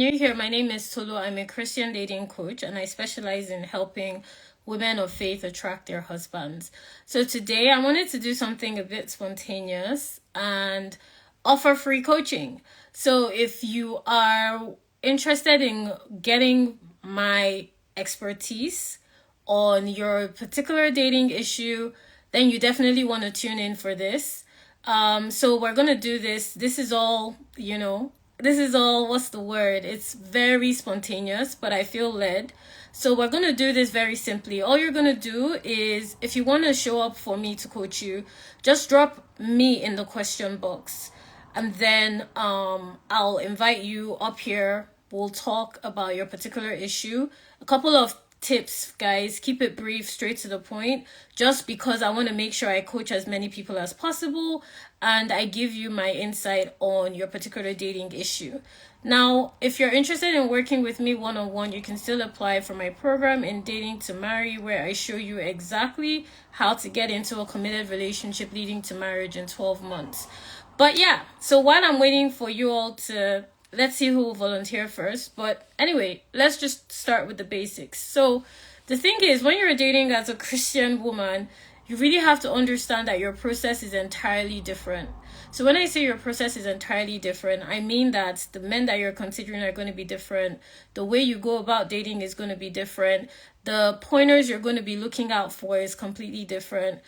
you're here, my name is Tolu. I'm a Christian dating coach and I specialize in helping women of faith attract their husbands. So today I wanted to do something a bit spontaneous and offer free coaching. So if you are interested in getting my expertise on your particular dating issue, then you definitely want to tune in for this. So we're gonna do this. This is all, what's the word? It's very spontaneous, but I feel led. So we're gonna do this very simply. All you're gonna do is, if you want to show up for me to coach you, just drop me in the question box, and then I'll invite you up here. We'll talk about your particular issue. A couple of tips, guys. Keep it brief, straight to the point, just because I want to make sure I coach as many people as possible and I give you my insight on your particular dating issue. Now, if you're interested in working with me one-on-one, you can still apply for my program in Dating to Marry, where I show you exactly how to get into a committed relationship leading to marriage in 12 months. But yeah, so while I'm waiting for you all to, let's see who will volunteer first. But anyway, let's just start with the basics. So the thing is, when you're dating as a Christian woman, you really have to understand that your process is entirely different. So when I say your process is entirely different, I mean that the men that you're considering are going to be different. The way you go about dating is going to be different. The pointers you're going to be looking out for is completely different.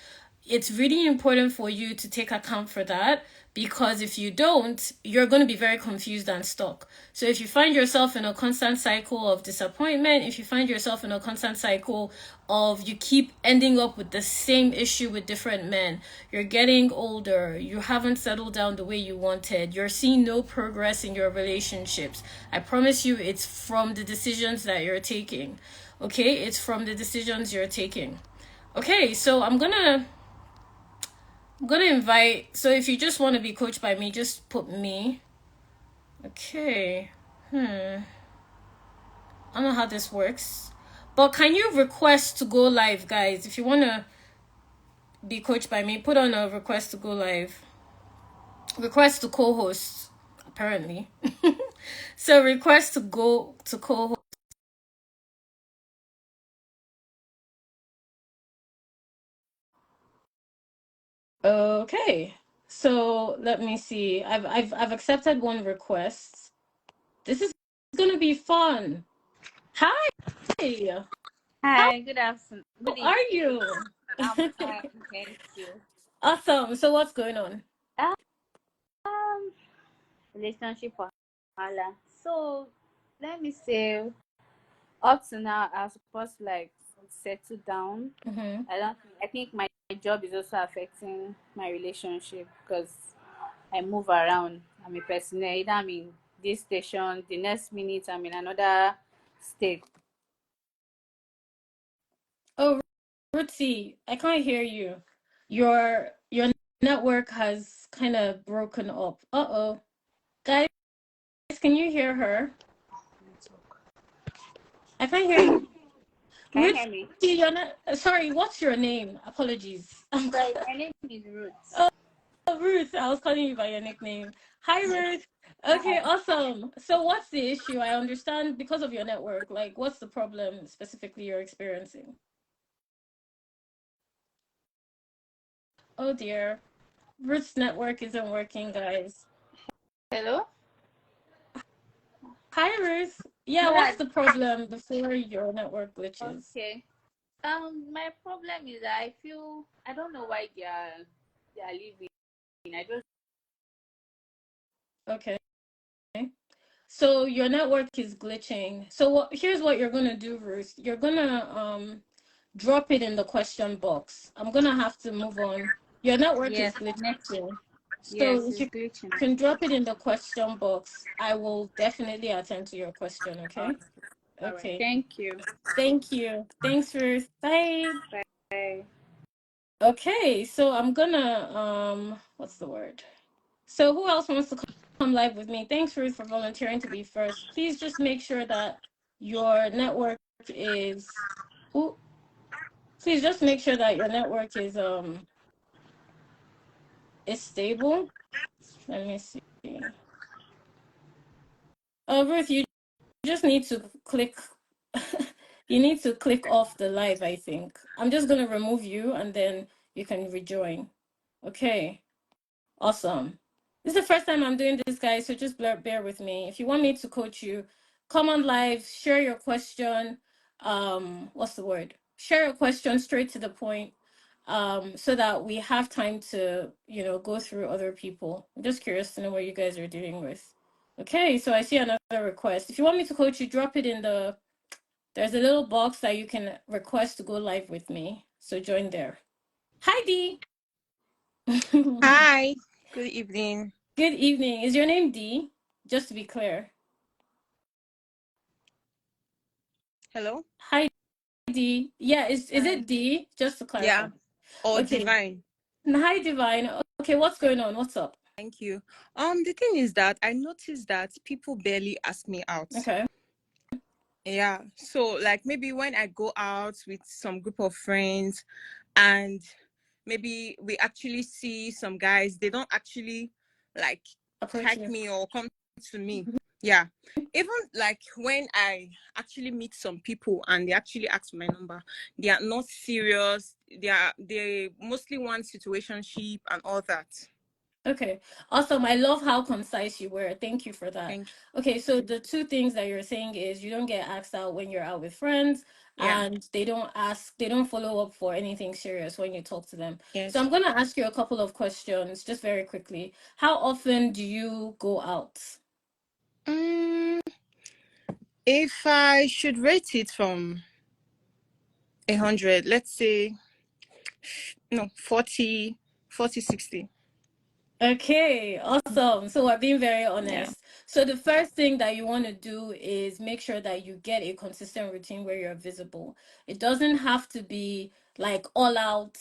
It's really important for you to take account for that, because if you don't, you're going to be very confused and stuck. So if you find yourself in a constant cycle of disappointment, if you find yourself in a constant cycle of you keep ending up with the same issue with different men, you're getting older, you haven't settled down the way you wanted, you're seeing no progress in your relationships, I promise you it's from the decisions that you're taking. Okay? It's from the decisions you're taking. Okay, so I'm gonna invite, so if you just want to be coached by me, just put me. Okay. I don't know how this works. But can you request to go live, guys? If you want to be coached by me, put on a request to go live. Request to co-host, apparently. So request to go to co-host. Okay. So let me see. I've accepted one request. This is gonna be fun. Hi. How Hi, good afternoon. Good evening. are you? I'm fine, thank you. Awesome. So what's going on? Um, Relationship wahala. So let me say, up to now, I was supposed to like settle down. Mm-hmm. I don't. I think my job is also affecting my relationship because I move around. I'm a person. Either I'm in this station, the next minute I'm in another state. Oh, Rootsy, I can't hear you. Your network has kind of broken up. Uh-oh. Guys, can you hear her? I can't hear you. Can you Rootsy, hear me? you're not, sorry, what's your name? Apologies. Sorry, my name is Ruth. Oh, Ruth, I was calling you by your nickname. Hi, Ruth. Okay, Hi. awesome. So what's the issue? I understand because of your network. Like, what's the problem specifically you're experiencing? Oh dear. Ruth's network isn't working, guys. Hello. Hi, Ruth. Yeah, Yeah. what's the problem before your network glitches? Okay. My problem is that I feel I don't know why they are leaving. I just Okay. So your network is glitching. So here's what you're gonna do, Ruth. You're gonna drop it in the question box. I'm gonna have to move on. Your network is yes, next glitching. So yes, if it's you glitching. can drop it in the question box, I will definitely attend to your question, okay? All right. Okay. Thank you. Thank you. Thanks, Ruth. Bye. Bye. Okay, so I'm gonna what's the word? So who else wants to come live with me? Thanks, Ruth, for volunteering to be first. Please just make sure that your network is ooh, please just make sure that your network is stable. Let me see. Ruth, you just need to click. You need to click off the live, I think. I'm just going to remove you and then you can rejoin. Okay. Awesome. This is the first time I'm doing this, guys, so just bear with me. If you want me to coach you, come on live, share your question. What's the word? Share your question straight to the point, so that we have time to, go through other people. I'm just curious to know what you guys are dealing with. Okay, so I see another request. If you want me to coach you, drop it in there's a little box that you can request to go live with me. So join there. Hi, Dee. Hi, good evening. Good evening. Is your name Dee? Just to be clear. Hello? Hi, Dee. Yeah, is Hi. it Dee? Just to Yeah, clarify. or Okay. Divine. Hi, Divine. Okay, what's going on? What's up? Thank you. The thing is that I noticed that people barely ask me out. Okay. Yeah, so like maybe when I go out with some group of friends and maybe we actually see some guys, they don't actually like Approach type you. me or come to me. Yeah. Even like when I actually meet some people and they actually ask for my number, they are not serious. They mostly want situationship and all that. Okay, awesome. I love how concise you were. Thank you for that. Thank Okay, so the two things that you're saying is you don't get asked out when you're out with friends, you. Yeah. and they don't follow up for anything serious when you talk to them. So Yes. I'm going to ask you a couple of questions just very quickly. How often do you go out? Mm, if I should rate it from 100, let's say no 40, 40, 60. Okay, awesome. So we're being very Yeah. honest. So the first thing that you want to do is make sure that you get a consistent routine where you're visible. It doesn't have to be like all out,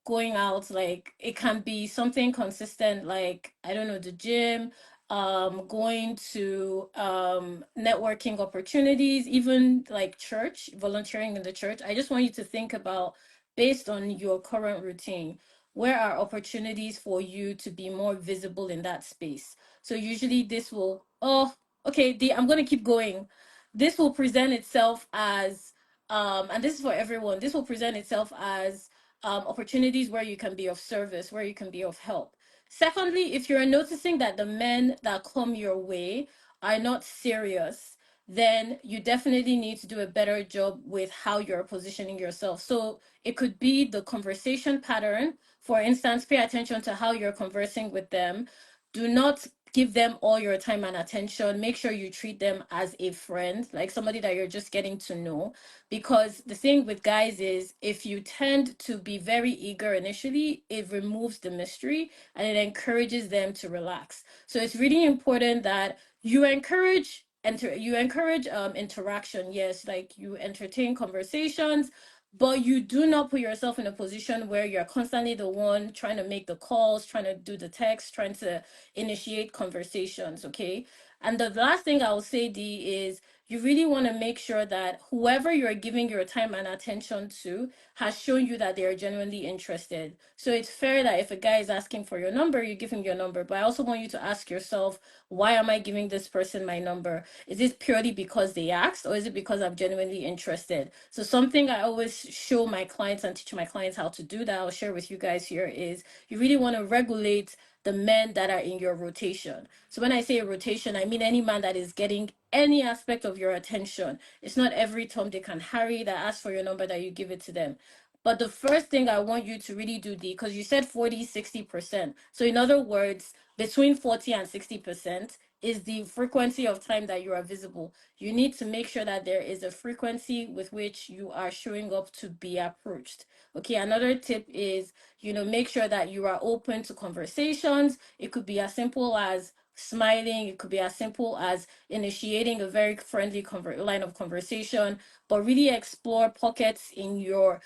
going out. Like it can be something consistent, like I don't know, the gym, going to networking opportunities, even like church, volunteering in the church. I just want you to think about based on your current routine, where are opportunities for you to be more visible in that space. So usually this will, okay, I'm going to keep going. This will present itself as, and this is for everyone, this will present itself as opportunities where you can be of service, where you can be of help. Secondly, if you're noticing that the men that come your way are not serious, then you definitely need to do a better job with how you're positioning yourself. So it could be the conversation pattern. For instance, pay attention to how you're conversing with them. Do not give them all your time and attention. Make sure you treat them as a friend, like somebody that you're just getting to know. Because the thing with guys is if you tend to be very eager initially, it removes the mystery and it encourages them to relax. So it's really important that you encourage interaction. Yes, like you entertain conversations, but you do not put yourself in a position where you're constantly the one trying to make the calls, trying to do the text, trying to initiate conversations. Okay. And the last thing I'll say, D, is you really want to make sure that whoever you're giving your time and attention to has shown you that they are genuinely interested. So it's fair that if a guy is asking for your number, you give him your number. But I also want you to ask yourself, why am I giving this person my number? Is this purely because they asked, or is it because I'm genuinely interested? So something I always show my clients and teach my clients how to do that, I'll share with you guys here, is you really want to regulate the men that are in your rotation. So when I say rotation, I mean any man that is getting any aspect of your attention. It's not every Tom, Dick, and Harry that asks for your number that you give it to them. But the first thing I want you to really do, D, because you said 40, 60%. So in other words, between 40 and 60% is the frequency of time that you are visible. You need to make sure that there is a frequency with which you are showing up to be approached. Okay, another tip is, make sure that you are open to conversations. It could be as simple as smiling, it could be as simple as initiating a very friendly line of conversation, but really explore pockets in your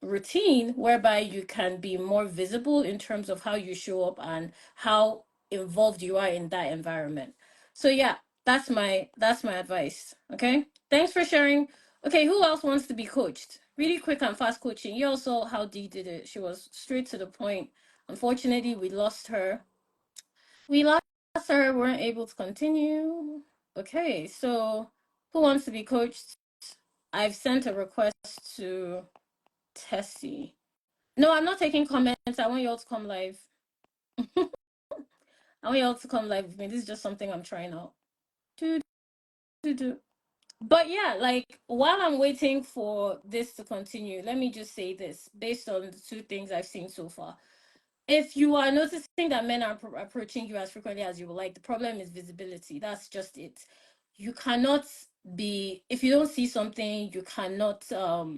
routine whereby you can be more visible in terms of how you show up and how involved you are in that environment. So yeah, that's my advice. Okay, thanks for sharing. Okay, who else wants to be coached? Really quick and fast coaching. You also how Dee did it. She was straight to the point. Unfortunately, we lost her. We weren't able to continue. Okay, so who wants to be coached? I've sent a request to Tessie. No, I'm not taking comments. I want you all to come live. I want you all to come live with me. This is just something I'm trying out. Do, do, do. But yeah, like while I'm waiting for this to continue, let me just say this based on the two things I've seen so far. If you are noticing that men are approaching you as frequently as you would like, the problem is visibility. That's just it. You cannot be, if you don't see something, you cannot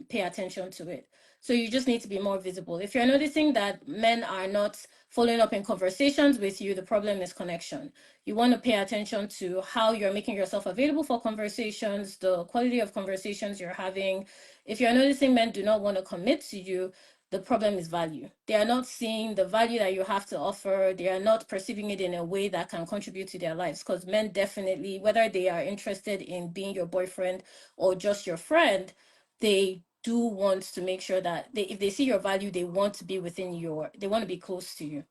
pay attention to it. So you just need to be more visible. If you're noticing that men are not following up in conversations with you, the problem is connection. You want to pay attention to how you're making yourself available for conversations, the quality of conversations you're having. If you're noticing men do not want to commit to you, the problem is value. They are not seeing the value that you have to offer. They are not perceiving it in a way that can contribute to their lives. Because men definitely, whether they are interested in being your boyfriend or just your friend, they do want to make sure that if they see your value, they want to be they want to be close to you.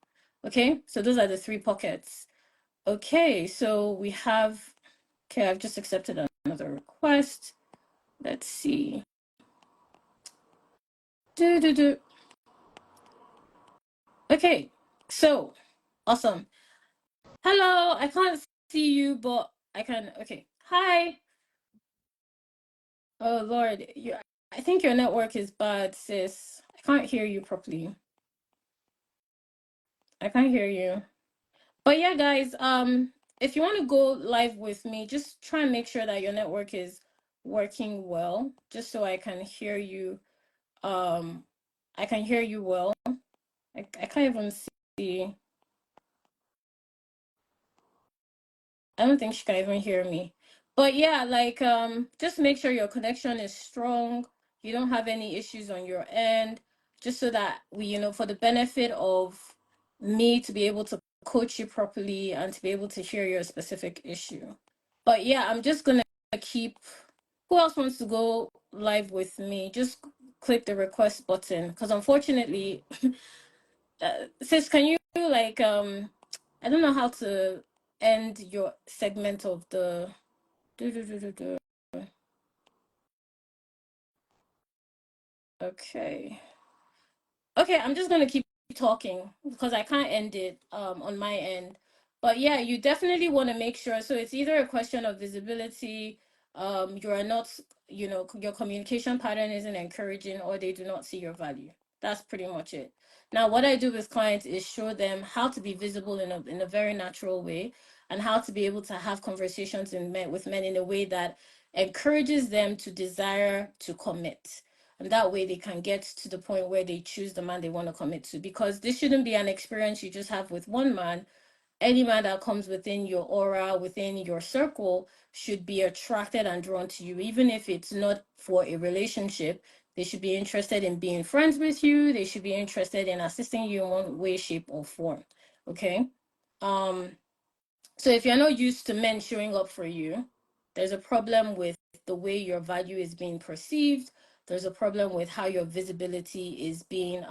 Okay, so those are the three pockets. Okay, so we have, okay, I've just accepted another request. Let's see. Okay, so awesome. Hello, I can't see you, but I can. Okay, hi. Oh Lord, I think your network is bad, sis. I can't hear you properly. I can't hear you. But yeah, guys, if you want to go live with me, just try and make sure that your network is working well, just so I can hear you. I can hear you well. I can't even see. I don't think she can even hear me. But yeah, like just make sure your connection is strong. You don't have any issues on your end, just so that for the benefit of me to be able to coach you properly and to be able to hear your specific issue. But yeah, I'm just gonna keep. Who else wants to go live with me? Just click the request button, because unfortunately, sis, can you like I don't know how to end your segment of the okay. Okay, I'm just gonna keep talking because I can't end it on my end. But yeah, you definitely want to make sure. So it's either a question of visibility, you are not, your communication pattern isn't encouraging, or they do not see your value. That's pretty much it. Now, what I do with clients is show them how to be visible in a very natural way, and how to be able to have conversations with men in a way that encourages them to desire to commit, and that way they can get to the point where they choose the man they want to commit to. Because this shouldn't be an experience you just have with one man. Any man that comes within your aura, within your circle, should be attracted and drawn to you, even if it's not for a relationship. They should be interested in being friends with you. They should be interested in assisting you in one way, shape, or form. Okay. So if you're not used to men showing up for you, there's a problem with the way your value is being perceived. There's a problem with how your visibility is being,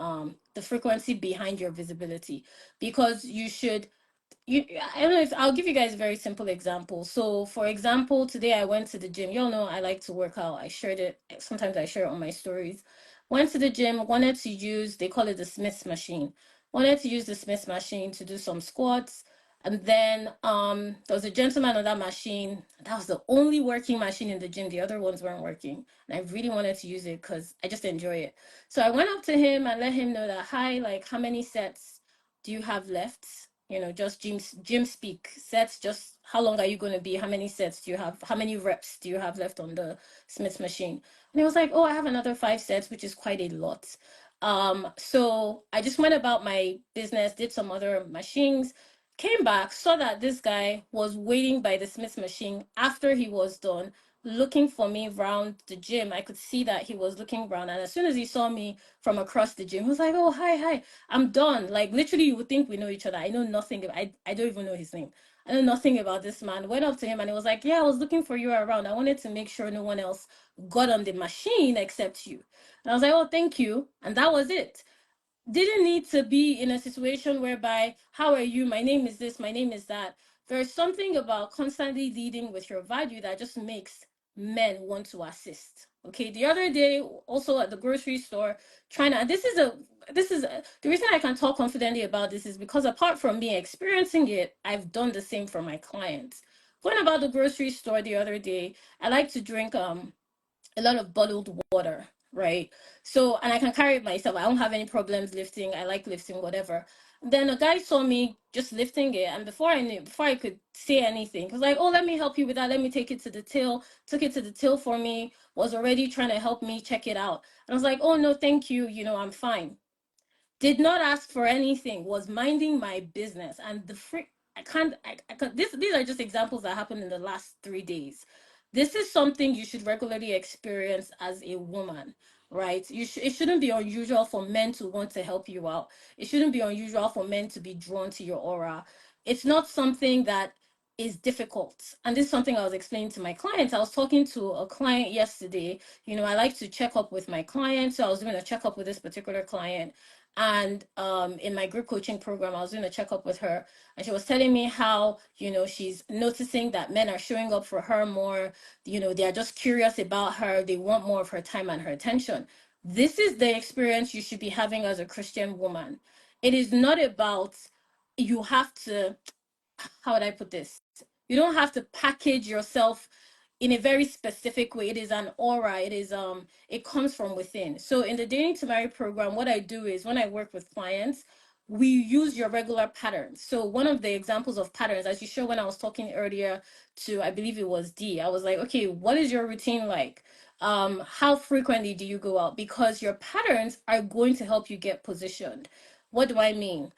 the frequency behind your visibility. Because I don't know, if I'll give you guys a very simple example. So for example, today I went to the gym. Y'all know I like to work out. I shared it. Sometimes I share it on my stories. Went to the gym, wanted to use, they call it the Smith's machine. Wanted to use the Smith's machine to do some squats. And then there was a gentleman on that machine. That was the only working machine in the gym. The other ones weren't working. And I really wanted to use it because I just enjoy it. So I went up to him and let him know that, hi, like, how many sets do you have left? Just gym speak. Sets, just how long are you going to be? How many sets do you have? How many reps do you have left on the Smith's machine? And he was like, oh, I have another 5 sets, which is quite a lot. So I just went about my business, did some other machines, came back, saw that this guy was waiting by the Smith's machine after he was done, looking for me around the gym. I could see that he was looking around, and as soon as he saw me from across the gym, he was like, oh, hi, I'm done. Like, literally, you would think we know each other. I know nothing. I don't even know his name. I know nothing about this man. Went up to him and he was like, yeah, I was looking for you around. I wanted to make sure no one else got on the machine except you. And I was like, oh, thank you. And that was it. Didn't need to be in a situation whereby, how are you? My name is this, my name is that. there's something about constantly leading with your value that just makes men want to assist. Okay, the other day, also at the grocery store, trying to, the reason I can talk confidently about this is because apart from me experiencing it, I've done the same for my clients. Going about the grocery store the other day, I like to drink a lot of bottled water, right? So, and I can carry it myself. I don't have any problems lifting. I like lifting, whatever. Then a guy saw me just lifting it, and before I could say anything, he was like, "Oh, let me help you with that. Let me take it to the till." Took it to the till for me. Was already trying to help me check it out, and I was like, "Oh no, thank you. I'm fine." Did not ask for anything, was minding my business. And the free I can't these are just examples that happened in the last 3 days. This is something you should regularly experience as a woman, right? It shouldn't be unusual for men to want to help you out. It shouldn't be unusual for men to be drawn to your aura. It's not something that is difficult. And this is something I was explaining to my clients. I was talking to a client yesterday. I like to check up with my clients. So I was doing a checkup with this particular client, and in my group coaching program, I was doing a checkup with her, and she was telling me how she's noticing that men are showing up for her more. They are just curious about her. They want more of her time and her attention. This is the experience you should be having as a Christian woman. It is not about, you have to, how would I put this? You don't have to package yourself in a very specific way. It is an aura. It comes from within. So in the Dating to Marry program, what I do is when I work with clients, we use your regular patterns. So one of the examples of patterns, as you showed when I was talking earlier to, I believe it was D, I was like, okay, what is your routine like? How frequently do you go out? Because your patterns are going to help you get positioned. What do I mean?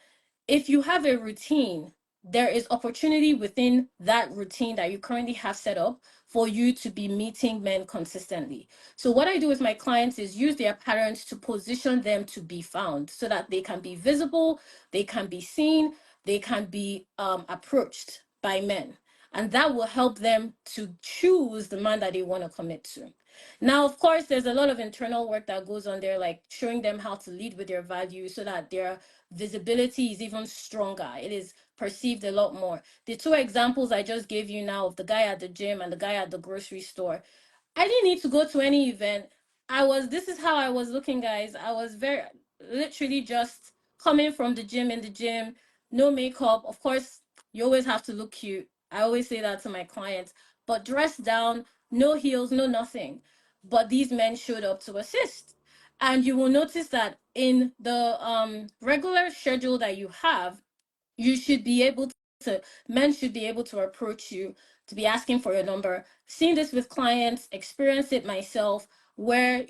If you have a routine, there is opportunity within that routine that you currently have set up for you to be meeting men consistently. So what I do with my clients is use their patterns to position them to be found so that they can be visible, they can be seen, they can be approached by men. And that will help them to choose the man that they want to commit to. Now, of course, there's a lot of internal work that goes on there, like showing them how to lead with their values so that their visibility is even stronger. It is perceived a lot more. The two examples I just gave you now of the guy at the gym and the guy at the grocery store, I didn't need to go to any event. This is how I was looking, guys. I was very, literally just coming from the gym, in the gym, no makeup. Of course, you always have to look cute. I always say that to my clients, but dressed down, no heels, no nothing. But these men showed up to assist. And you will notice that in the regular schedule that you have, you should be able to, men should be able to approach you, to be asking for your number. Seen this with clients, experienced it myself, where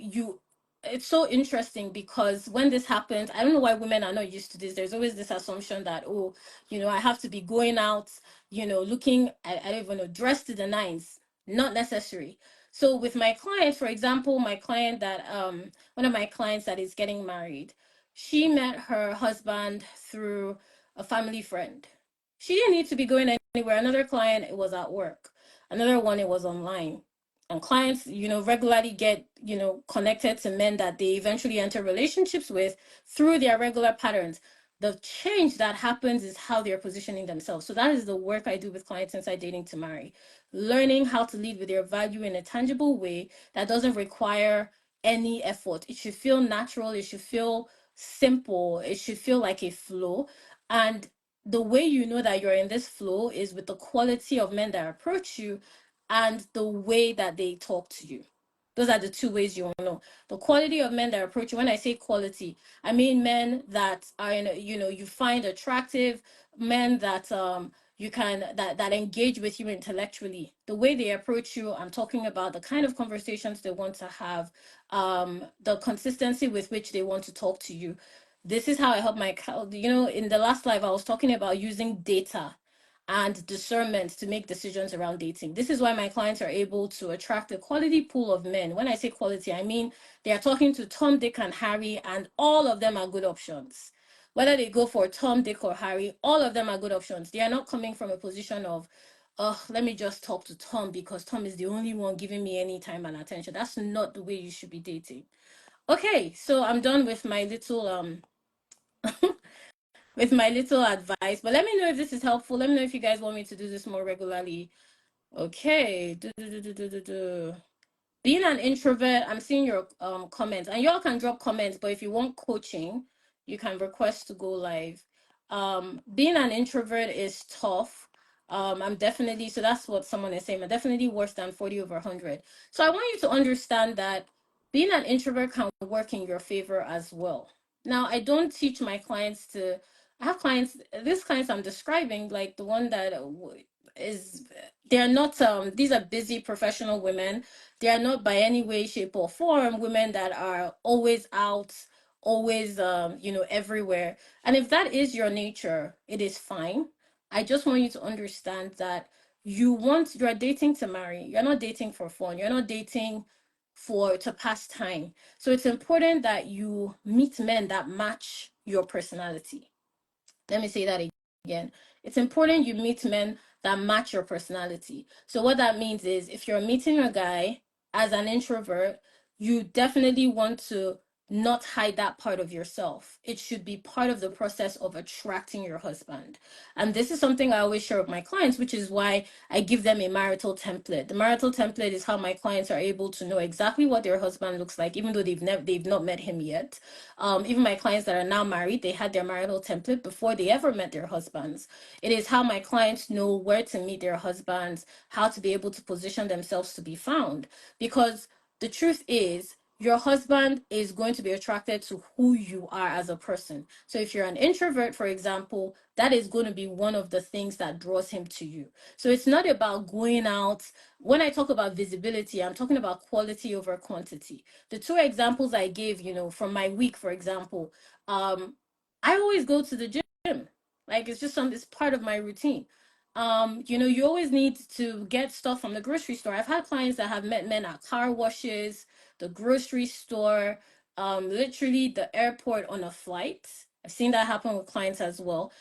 it's so interesting because when this happens, I don't know why women are not used to this. There's always this assumption that, oh, I have to be going out, looking, I don't even know, dressed to the nines. Not necessary. So with my clients, for example, one of my clients that is getting married, she met her husband through a family friend. She didn't need to be going anywhere. Another client, it was at work. Another one, it was online. And clients, regularly get, connected to men that they eventually enter relationships with through their regular patterns. The change that happens is how they're positioning themselves. So that is the work I do with clients inside Dating to Marry. Learning how to lead with their value in a tangible way that doesn't require any effort. It should feel natural. It should feel simple. It should feel like a flow. And the way you know that you're in this flow is with the quality of men that approach you and the way that they talk to you. Those are the two ways you will know. The quality of men that approach you. When I say quality, I mean men that are you find attractive, men that you can that engage with you intellectually. The way they approach you, I'm talking about the kind of conversations they want to have, the consistency with which they want to talk to you. This is how I help my, in the last live, I was talking about using data and discernment to make decisions around dating. This is why my clients are able to attract a quality pool of men. When I say quality, I mean they are talking to Tom, Dick, and Harry, and all of them are good options. Whether they go for Tom, Dick, or Harry, all of them are good options. They are not coming from a position of, oh, let me just talk to Tom because Tom is the only one giving me any time and attention. That's not the way you should be dating. Okay, so I'm done with my little with my little advice. But let me know if this is helpful. Let me know if you guys want me to do this more regularly. Okay. Being an introvert, I'm seeing your comments, and y'all can drop comments, but if you want coaching, you can request to go live. Being an introvert is tough. I'm definitely, so that's what someone is saying, I'm definitely worse than 40 over 100. So I want you to understand that being an introvert can work in your favor as well. Now, I don't teach my clients to, I have clients, these clients I'm describing, like the one that is, they're not, these are busy professional women. They are not by any way, shape, or form women that are always out, always, everywhere. And if that is your nature, it is fine. I just want you to understand that you're dating to marry. You're not dating for fun. You're not dating to pass time. So it's important that you meet men that match your personality. Let me say that again. It's important you meet men that match your personality. So what that means is if you're meeting a guy as an introvert, you definitely want to not hide that part of yourself. It should be part of the process of attracting your husband. And this is something I always share with my clients, which is why I give them a marital template. The marital template is how my clients are able to know exactly what their husband looks like, even though they've not met him yet. Even my clients that are now married, they had their marital template before they ever met their husbands. It is how my clients know where to meet their husbands, how to be able to position themselves to be found. Because the truth is, your husband is going to be attracted to who you are as a person. So if you're an introvert, for example, that is going to be one of the things that draws him to you. So it's not about going out. When I talk about visibility, I'm talking about quality over quantity. The two examples I gave, from my week, for example, I always go to the gym. Like it's part of my routine. You always need to get stuff from the grocery store. I've had clients that have met men at car washes, the grocery store, literally the airport on a flight. I've seen that happen with clients as well.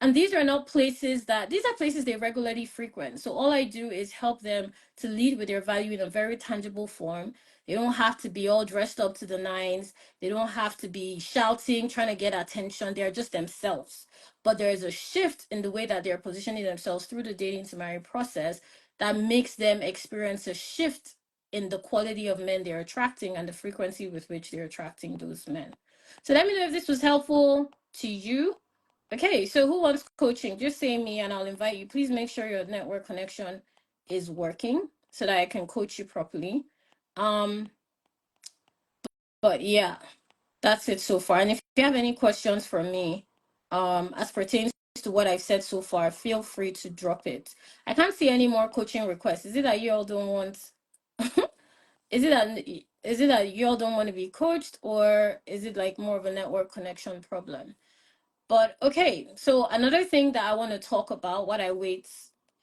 And these are places they regularly frequent. So all I do is help them to lead with their value in a very tangible form. They don't have to be all dressed up to the nines. They don't have to be shouting, trying to get attention. They're just themselves. But there is a shift in the way that they're positioning themselves through the dating to marry process that makes them experience a shift in the quality of men they're attracting and the frequency with which they're attracting those men. So let me know if this was helpful to you. Okay, so who wants coaching? Just say me and I'll invite you. Please make sure your network connection is working so that I can coach you properly. But yeah, that's it so far. And if you have any questions for me, as pertains to what I've said so far, feel free to drop it. I can't see any more coaching requests. Is it that you all don't want is it that you all don't want to be coached, or is it like more of a network connection problem? But okay, so another thing that I want to talk about, I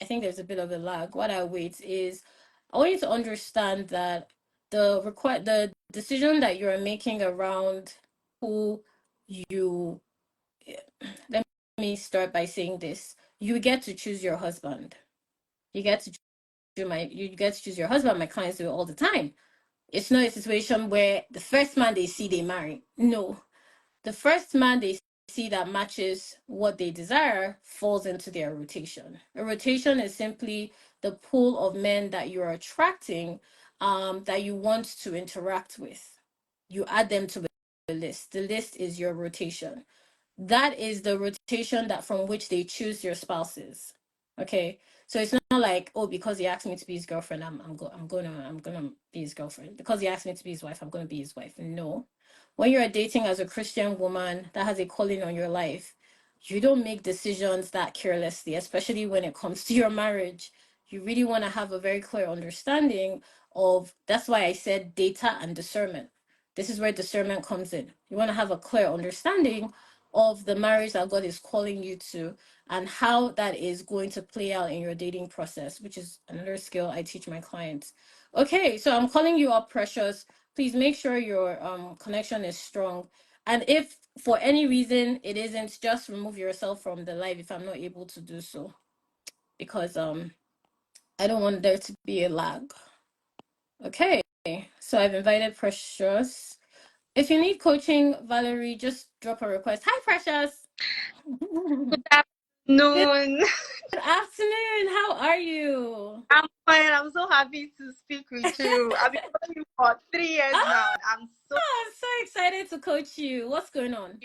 think there's a bit of a lag. What I wait is I want you to understand that the decision that you're making around who you let me start by saying this. You get to choose your husband. You get to choose your husband. My clients do it all the time. It's not a situation where the first man they see they marry. No, the first man they see that matches what they desire falls into their rotation. A rotation is simply the pool of men that you're attracting, that you want to interact with. You add them to the list. The list is your rotation. That is the rotation that from which they choose your spouses. Okay, so it's not like, oh, because he asked me to be his girlfriend, I'm gonna be his girlfriend. Because he asked me to be his wife, I'm gonna be his wife. No, when you're dating as a Christian woman that has a calling on your life, you don't make decisions that carelessly, especially when it comes to your marriage. You really want to have a very clear understanding of, that's why I said data and discernment. This is where discernment comes in. You want to have a clear understanding of the marriage that God is calling you to and how that is going to play out in your dating process, which is another skill I teach my clients. Okay, so I'm calling you up, Precious. Please make sure your connection is strong. And if for any reason it isn't, just remove yourself from the live if I'm not able to do so. Because I don't want there to be a lag. Okay, so I've invited Precious. If you need coaching, Valerie, just drop a request. Hi, Precious. Good Noon. afternoon. How are you? I'm fine. I'm so happy to speak with you. I've been following you for 3 years now, Oh, and I'm so I'm so excited to coach you. What's going on?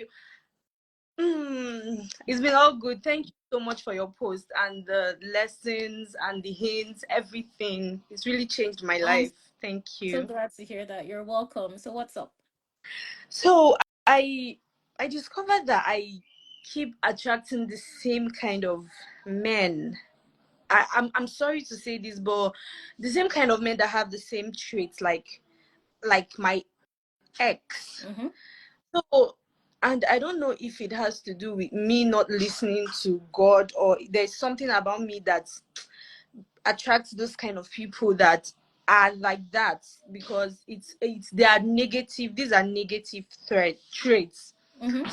it's been all good. Thank you so much for your post and the lessons and the hints, everything. It's really changed my I'm life. Thank so you. glad to hear that. You're welcome. So what's up? So I I discovered that I keep attracting the same kind of men. I'm sorry to say this, but the same kind of men that have the same traits, like my ex. Mm-hmm. So, and I don't know if it has to do with me not listening to God, or there's something about me that attracts those kind of people that are like that, because it's they are negative. These are negative traits. Mm-hmm.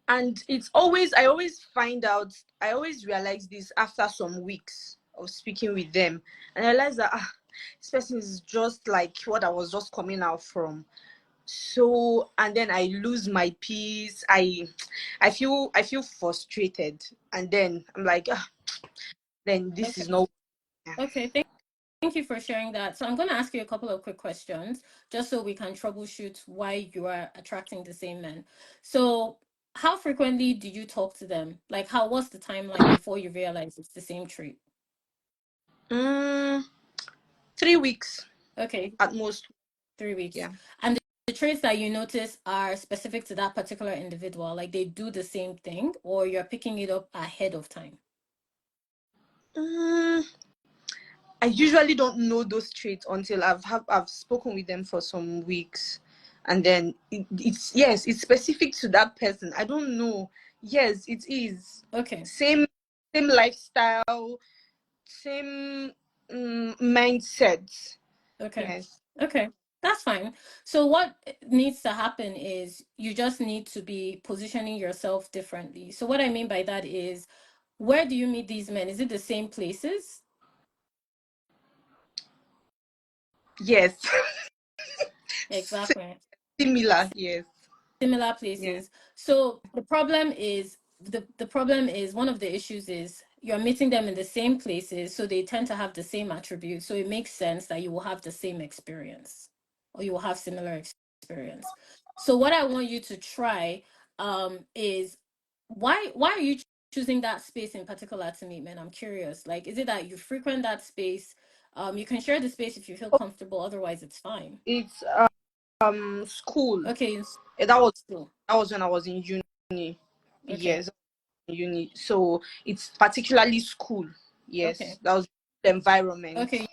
And it's always I always find out, I always realize this after some weeks of speaking with them, and I realize that this person is just like what I was just coming out from. So, and then I lose my peace. I feel frustrated, and then I'm like, then this Okay. is not. Okay. Thank you for sharing that. So I'm going to ask you a couple of quick questions just so we can troubleshoot why you are attracting the same men. So how frequently do you talk to them? Like what's the timeline before you realize it's the same trait? mm, 3 weeks Okay, at most. 3 weeks. Yeah. And the traits that you notice are specific to that particular individual, like they do the same thing, or you're picking it up ahead of time. Mm, I usually don't know those traits until I've spoken with them for some weeks, and then it's yes, it's specific to that person. I don't know. Yes, it is. Okay. Same lifestyle, same mindset. Okay. Yes. Okay. That's fine. So what needs to happen is you just need to be positioning yourself differently. So what I mean by that is, where do you meet these men? Is it the same places? Yes. Exactly. Similar. Yes. Similar Yeah. places. So the problem is one of the issues is you're meeting them in the same places, so they tend to have the same attributes. So it makes sense that you will have the same experience or you will have similar experience. So what I want you to try is why are you choosing that space in particular to meet men? I'm curious. Like, is it that you frequent that space? You can share the space if you feel comfortable, otherwise it's fine. It's school. Okay, That was so when I was in uni. okay. Yes, uni. So it's particularly school. Okay. Yes, that was the environment. Okay,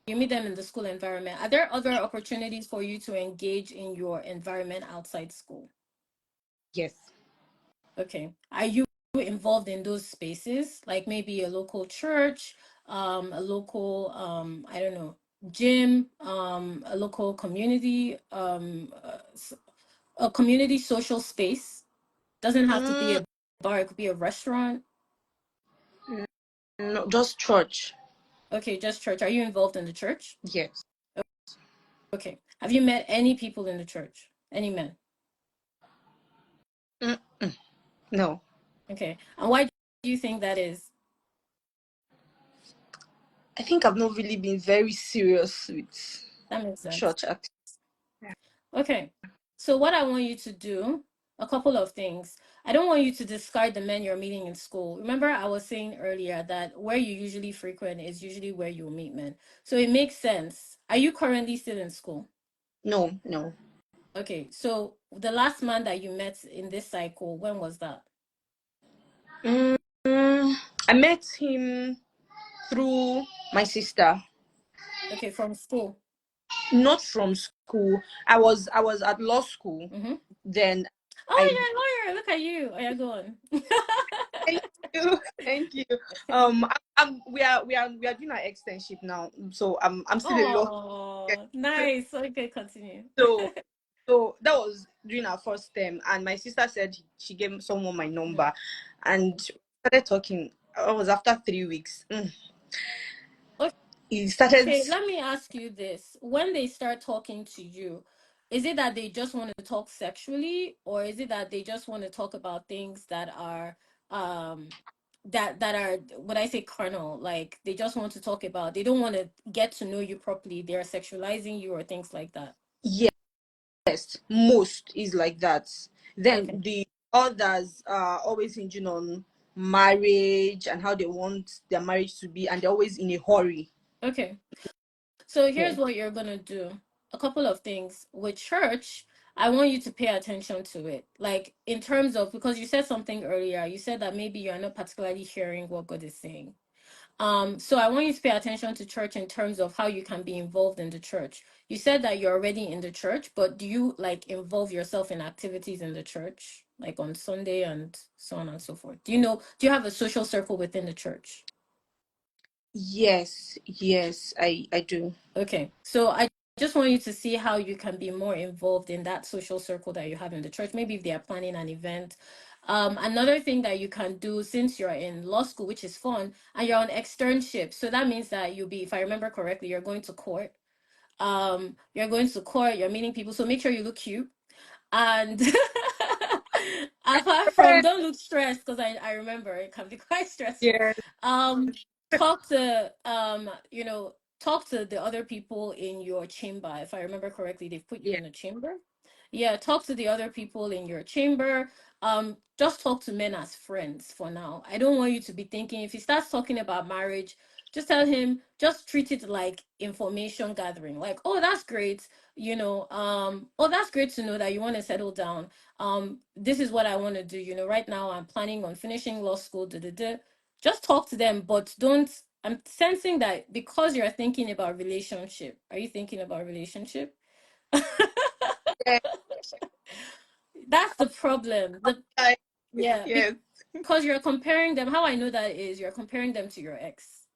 you meet them in the school environment. Are there other opportunities for you to engage in your environment outside school? Yes. Okay. Are you involved in those spaces? Like maybe a local church, a local I don't know, gym, a local community, a community social space. Doesn't have to be Mm, a bar, it could be a restaurant. no, just church. Okay, just church. Are you involved in the church? Yes. Okay. Have you met any people in the church? Any men? Mm, no, Okay. And why do you think that is? I think I've not really been very serious with That makes sense. church. Actually. Okay. So what I want you to do, a couple of things. I don't want you to discard the men you're meeting in school. Remember, I was saying earlier that where you usually frequent is usually where you'll meet men. So it makes sense. Are you currently still in school? No, no. Okay. So the last man that you met in this cycle, when was that? Mm, I met him through my sister. Okay, from school. Not from school. I was at law school. Mm-hmm. Then Oh, I you're a lawyer. Look at you. Oh, yeah, go on. thank you, thank you. We are doing our externship now, so I'm still a law. Oh, nice. Okay, continue. So that was during our first term, and my sister said she gave someone my Mhm. number, and we started talking. It was after 3 weeks. He started. Okay, let me ask you this. When they start talking to you, is it that they just want to talk sexually, or is it that they just want to talk about things that are um that are, when I say carnal, like they just want to talk about, they don't want to get to know you properly, they're sexualizing you or things like that? Yes, most is like that. Okay. Then the others are always hinging on marriage and how they want their marriage to be, and they're always in a hurry. Okay. So Yeah. here's what you're gonna do. A couple of things. With church, I want you to pay attention to it. Like in terms of, because you said something earlier, you said that maybe you're not particularly hearing what God is saying. So I want you to pay attention to church in terms of how you can be involved in the church. You said that you're already in the church, but do you like involve yourself in activities in the church, like on Sunday and so on and so forth? Do you have a social circle within the church? Yes, I do. Okay, so I just want you to see how you can be more involved in that social circle that you have in the church. Maybe if they are planning an event. Another thing that you can do, since you're in law school, which is fun, and you're on externship, so that means that you'll be, if I remember correctly, you're going to court. You're going to court, you're meeting people, so make sure you look cute. And apart from, don't look stressed, because I remember it can be quite stressful. Yeah. um talk to talk to the other people in your chamber. If I remember correctly, they've put you Yeah. in a chamber. Yeah, talk to the other people in your chamber. Just talk to men as friends for now. I don't want you to be thinking, if he starts talking about marriage, just tell him, just treat it like information gathering. Like, oh, that's great. Oh, that's great to know that you want to settle down. This is what I want to do. Right now I'm planning on finishing law school. Just talk to them, but don't. I'm sensing that because you're thinking about relationship. Are you thinking about relationship? Yeah, That's the problem. I, Yeah, yes, because you're comparing them. How I know that is you're comparing them to your ex.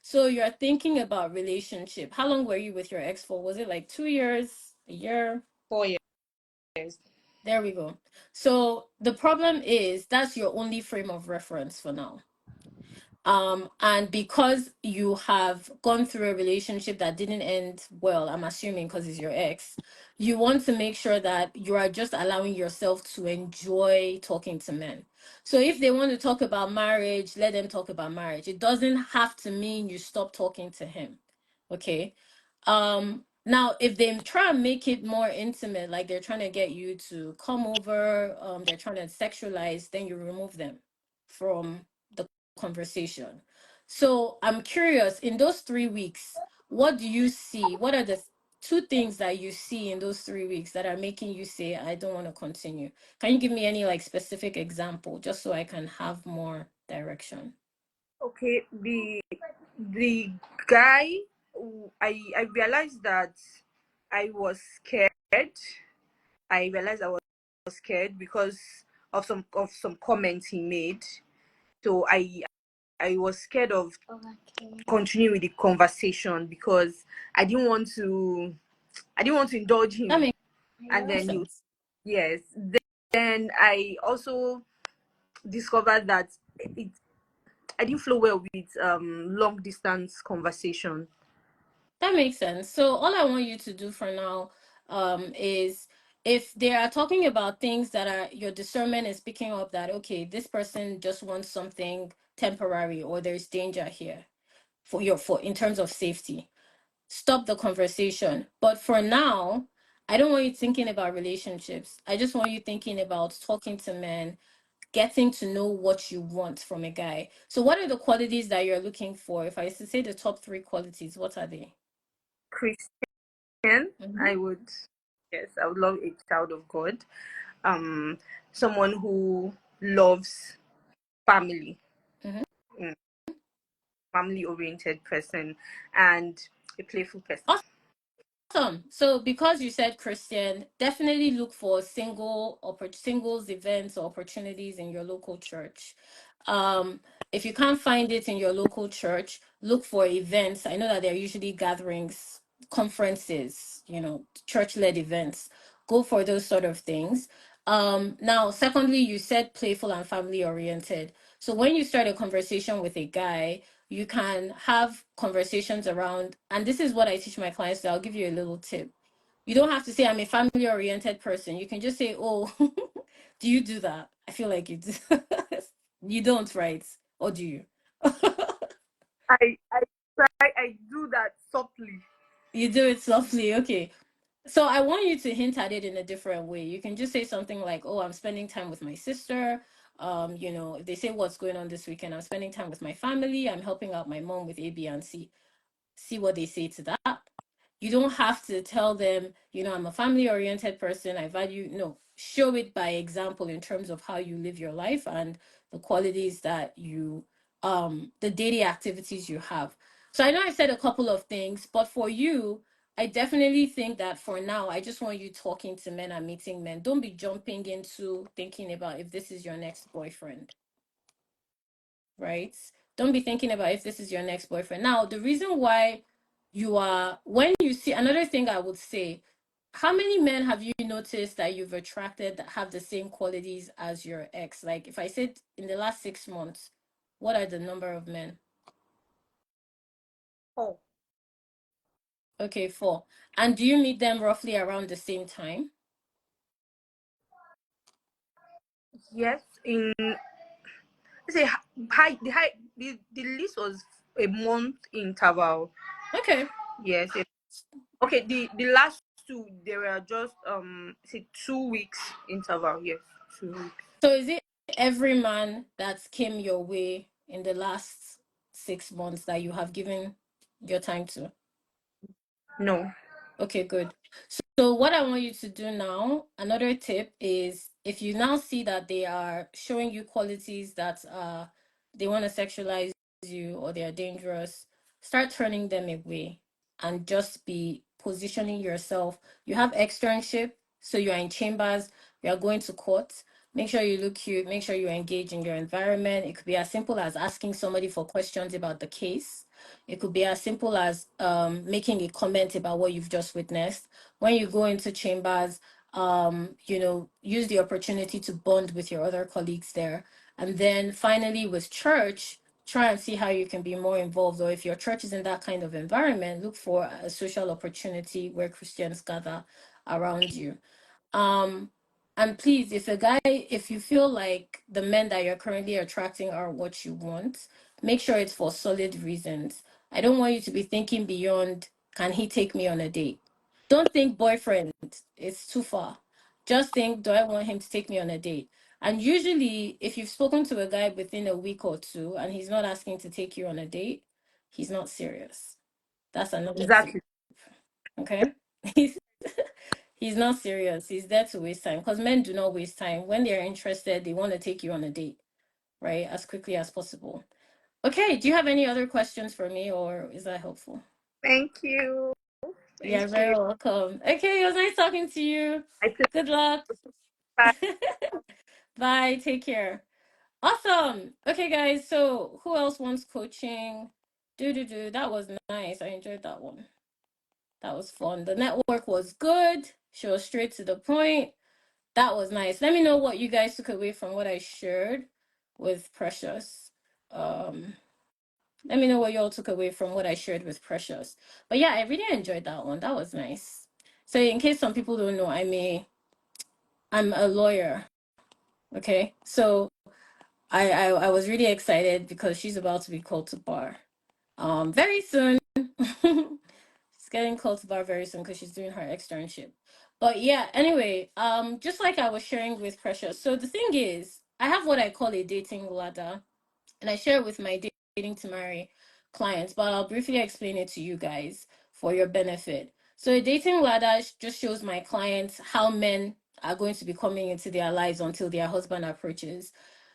So you're thinking about relationship. How long were you with your ex for? Was it like 2 years, a year? 4 years. There we go. So the problem is that's your only frame of reference for now. And because you have gone through a relationship that didn't end well, I'm assuming because it's your ex, you want to make sure that you are just allowing yourself to enjoy talking to men. So if they want to talk about marriage, let them talk about marriage. It doesn't have to mean you stop talking to him. Okay. Now if they try and make it more intimate, like they're trying to get you to come over, they're trying to sexualize, then you remove them from the conversation. So I'm curious, in those 3 weeks, what do you see? What are the two things that you see in those 3 weeks that are making you say, I don't want to continue? Can you give me any like specific example just so I can have more direction? Okay, the guy, I realized that I was scared. I realized I was scared because of some comments he made. So I was scared of continuing with the conversation because I didn't want to I didn't want to indulge That him. makes And then sense. yes. Then I also discovered that it I didn't flow well with long distance conversation. That makes sense. So all I want you to do for now is, if they are talking about things that are, your discernment is picking up that, okay, this person just wants something temporary or there's danger here for in terms of safety, stop the conversation. But for now, I don't want you thinking about relationships. I just want you thinking about talking to men, getting to know what you want from a guy. So what are the qualities that you're looking for? If I was to say the top three qualities, what are they? Christian, I would yes, I would love a child of God. Um Someone who loves family. Mm-hmm. Mm, family oriented person and a playful person. Awesome. So because you said Christian, definitely look for singles events or opportunities in your local church. Um, if you can't find it in your local church, look for events. I know that they're usually gatherings, conferences, church-led events. Go for those sort of things. Now, secondly, you said playful and family oriented. So when you start a conversation with a guy, you can have conversations around, and this is what I teach my clients. So I'll give you a little tip. You don't have to say I'm a family oriented person. You can just say, oh, do you do that? I feel like you do. You don't, right? Or do you? I try, I do that softly. You do it softly. Okay. So I want you to hint at it in a different way. You can just say something like, "Oh, I'm spending time with my sister." If they say what's going on this weekend, I'm spending time with my family. I'm helping out my mom with A, B, and C. See what they say to that. You don't have to tell them, I'm a family oriented person. I value, no, show it by example in terms of how you live your life and the qualities that the daily activities you have. So I know I said a couple of things, but for you, I definitely think that for now, I just want you talking to men and meeting men. Don't be jumping into thinking about if this is your next boyfriend, right? Don't be thinking about if this is your next boyfriend. Now, the reason why when you see, another thing I would say, how many men have you noticed that you've attracted that have the same qualities as your ex? Like, if I said in the last 6 months, what are the number of men? Oh, Okay, 4. And do you meet them roughly around the same time? yes. In say the list was a month interval. Okay. Yes. Okay. The last two, they were just say 2 weeks interval. Yes, 2 weeks. So is it every man that came your way in the last 6 months that you have given your time to? No. Okay, good. So what I want you to do now, another tip is if you now see that they are showing you qualities that they want to sexualize you or they are dangerous, start turning them away and just be positioning yourself. You have externship, so you are in chambers, you are going to court. Make sure you look cute, make sure you engage in your environment. It could be as simple as asking somebody for questions about the case. It could be as simple as making a comment about what you've just witnessed. When you go into chambers, use the opportunity to bond with your other colleagues there. And then finally, with church, try and see how you can be more involved. Or if your church is in that kind of environment, look for a social opportunity where Christians gather around you. Um, and please, if you feel like the men that you're currently attracting are what you want, make sure it's for solid reasons. I don't want you to be thinking beyond, can he take me on a date? Don't think boyfriend, it's too far. Just think, do I want him to take me on a date? And usually, if you've spoken to a guy within a week or two and he's not asking to take you on a date, he's not serious. That's another tip, Exactly. okay? He's not serious. He's there to waste time because men do not waste time. When they're interested, they want to take you on a date, right? As quickly as possible. Okay, do you have any other questions for me or is that helpful? Thank you. You're Thank you. very welcome. Okay, it was nice talking to you. I took Good luck. Bye. Take care. Awesome. Okay, guys. So who else wants coaching? Do. That was nice. I enjoyed that one. That was fun. The network was good. She was straight to the point. That was nice. Let me know what you guys took away from what I shared with Precious. Let me know what you all took away from what I shared with Precious. But yeah, I really enjoyed that one. That was nice. So in case some people don't know, I'm a lawyer. Okay. So I was really excited because she's about to be called to bar. Very soon. She's getting called to bar very soon because she's doing her externship. But yeah, anyway, just like I was sharing with Precious. So the thing is, I have what I call a dating ladder, and I share it with my dating to marry clients, but I'll briefly explain it to you guys for your benefit. So a dating ladder just shows my clients how men are going to be coming into their lives until their husband approaches.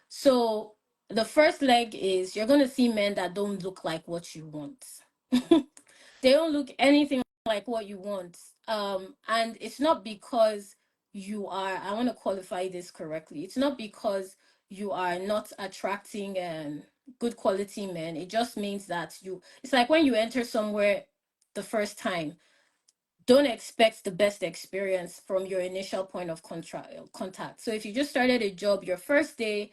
So the first leg is you're going to see men that don't look like what you want. They don't look anything like what you want. And it's not because I want to qualify this correctly. It's not because you are not attracting good quality men. It just means that it's like when you enter somewhere the first time, don't expect the best experience from your initial point of contact. So if you just started a job your first day,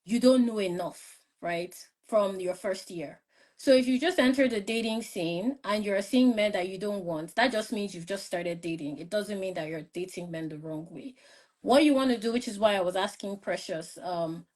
you don't know enough, right? From your first year. So if you just enter the dating scene and you're seeing men that you don't want, that just means you've just started dating. It doesn't mean that you're dating men the wrong way. What you want to do, which is why I was asking Precious,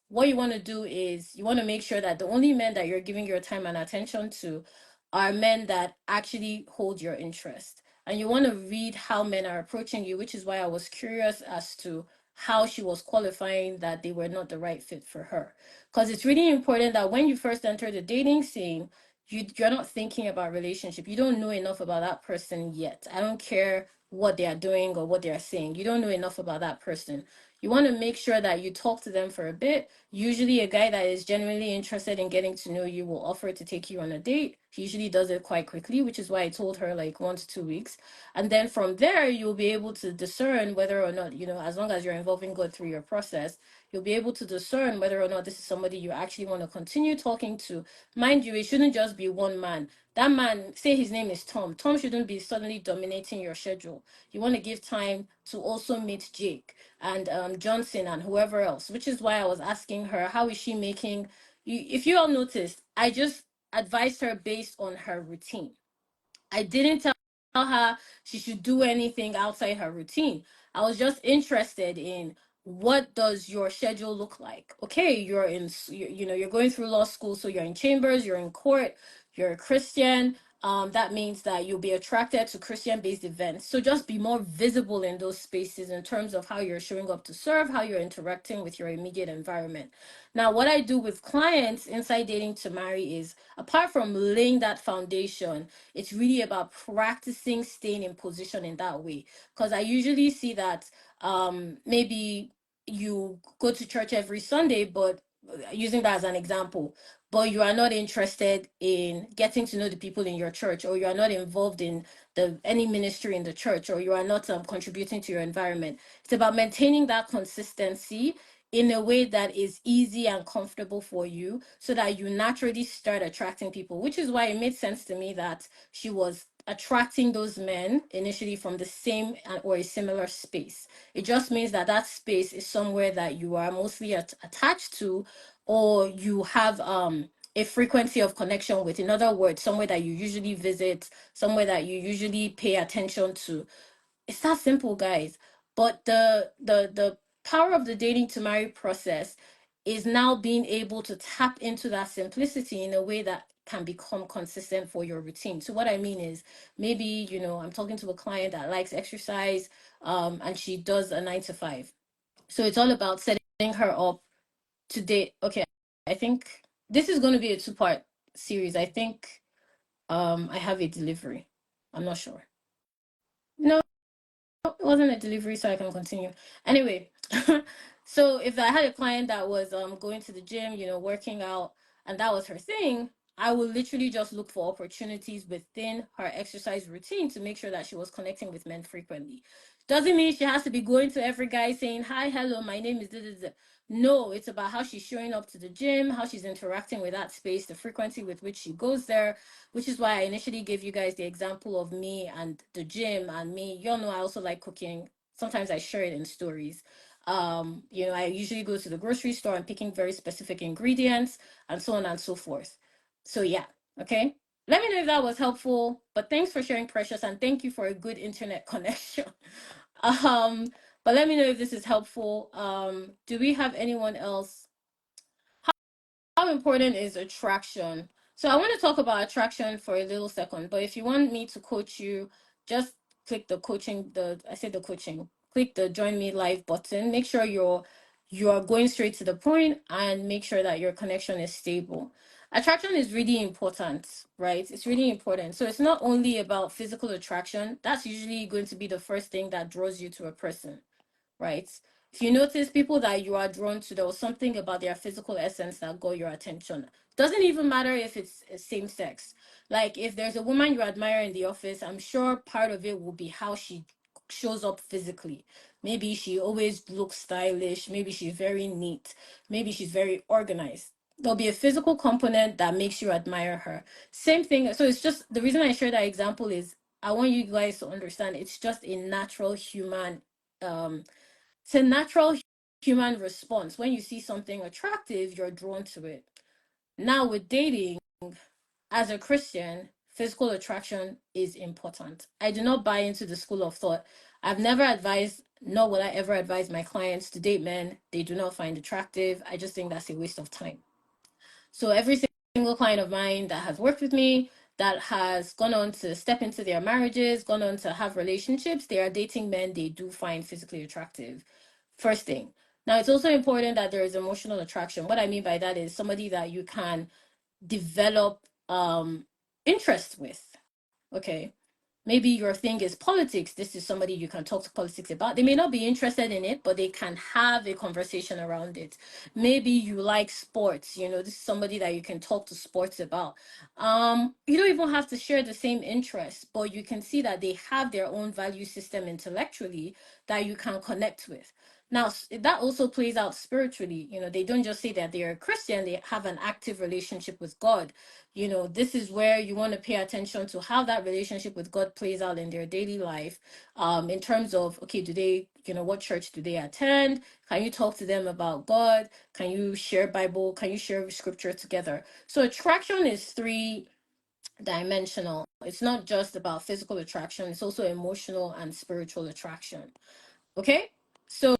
what you want to do is you want to make sure that the only men that you're giving your time and attention to are men that actually hold your interest. And you want to read how men are approaching you, which is why I was curious as to how she was qualifying that they were not the right fit for her. Because it's really important that when you first enter the dating scene, you're not thinking about relationship. You don't know enough about that person yet. I don't care what they are doing or what they are saying. You don't know enough about that person. You want to make sure that you talk to them for a bit. Usually a guy that is genuinely interested in getting to know you will offer to take you on a date. He usually does it quite quickly, which is why I told her like 1 to 2 weeks. And then from there, you'll be able to discern whether or not, as long as you're involving God through your process, you'll be able to discern whether or not this is somebody you actually want to continue talking to. Mind you, it shouldn't just be one man. That man, say his name is Tom. Tom shouldn't be suddenly dominating your schedule. You want to give time to also meet Jake and Johnson and whoever else, which is why I was asking her, how is she making... If you all noticed, I just advised her based on her routine. I didn't tell her she should do anything outside her routine. I was just interested in, what does your schedule look like? Okay, you're going through law school, so you're in chambers, you're in court, you're a Christian. That means that you'll be attracted to Christian-based events. So just be more visible in those spaces in terms of how you're showing up to serve, how you're interacting with your immediate environment. Now, what I do with clients inside Dating to Marry is, apart from laying that foundation, it's really about practicing staying in position in that way. Because I usually see that maybe you go to church every Sunday, but using that as an example, but you are not interested in getting to know the people in your church, or you are not involved in any ministry in the church, or you are not contributing to your environment. It's about maintaining that consistency in a way that is easy and comfortable for you, so that you naturally start attracting people, which is why it made sense to me that she was attracting those men initially from the same or a similar space. It just means that that space is somewhere that you are mostly attached to, or you have a frequency of connection with. In other words, somewhere that you usually visit, somewhere that you usually pay attention to. It's that simple, guys. But the power of the Dating to Marry process is now being able to tap into that simplicity in a way that can become consistent for your routine. So what I mean is, maybe, I'm talking to a client that likes exercise, and she does a 9 to 5. So it's all about setting her up to date. Okay, I think this is going to be a 2-part series. I think I have a delivery. I'm not sure. No, it wasn't a delivery, so I can continue. Anyway, so if I had a client that was going to the gym, working out, and that was her thing, I would literally just look for opportunities within her exercise routine to make sure that she was connecting with men frequently. Doesn't mean she has to be going to every guy saying, hi, hello, my name is da. No, it's about how she's showing up to the gym, how she's interacting with that space, the frequency with which she goes there, which is why I initially gave you guys the example of me and the gym and me. You all know I also like cooking. Sometimes I share it in stories. I usually go to the grocery store and picking very specific ingredients and so on and so forth. So yeah, okay. Let me know if that was helpful. But thanks for sharing, Precious, and thank you for a good internet connection. But let me know if this is helpful. Do we have anyone else? How important is attraction? So I want to talk about attraction for a little second, but if you want me to coach you, just click the coaching, click the join me live button. Make sure you're going straight to the point, and make sure that your connection is stable. Attraction is really important, right? It's really important. So it's not only about physical attraction. That's usually going to be the first thing that draws you to a person, right? If you notice, people that you are drawn to, there was something about their physical essence that got your attention. Doesn't even matter if it's same sex. Like, if there's a woman you admire in the office, I'm sure part of it will be how she shows up physically. Maybe she always looks stylish. Maybe she's very neat. Maybe she's very organized. There'll be a physical component that makes you admire her. Same thing. So it's just, the reason I share that example is, I want you guys to understand it's just a natural human it's a natural human response. When you see something attractive, you're drawn to it. Now with dating, as a Christian, physical attraction is important. I do not buy into the school of thought. I've never advised, nor will I ever advise my clients to date men they do not find attractive. I just think that's a waste of time. So every single client of mine that has worked with me, that has gone on to step into their marriages, gone on to have relationships, they are dating men they do find physically attractive. First thing. Now, it's also important that there is emotional attraction. What I mean by that is somebody that you can develop interest with. Okay. Maybe your thing is politics. This is somebody you can talk to politics about. They may not be interested in it, but they can have a conversation around it. Maybe you like sports. This is somebody that you can talk to sports about. You don't even have to share the same interests, but you can see that they have their own value system intellectually that you can connect with. Now, that also plays out spiritually. They don't just say that they're a Christian, they have an active relationship with God. This is where you want to pay attention to how that relationship with God plays out in their daily life, in terms of, okay, do they, what church do they attend? Can you talk to them about God? Can you share Bible? Can you share scripture together? So attraction is three dimensional. It's not just about physical attraction, it's also emotional and spiritual attraction. Okay. So,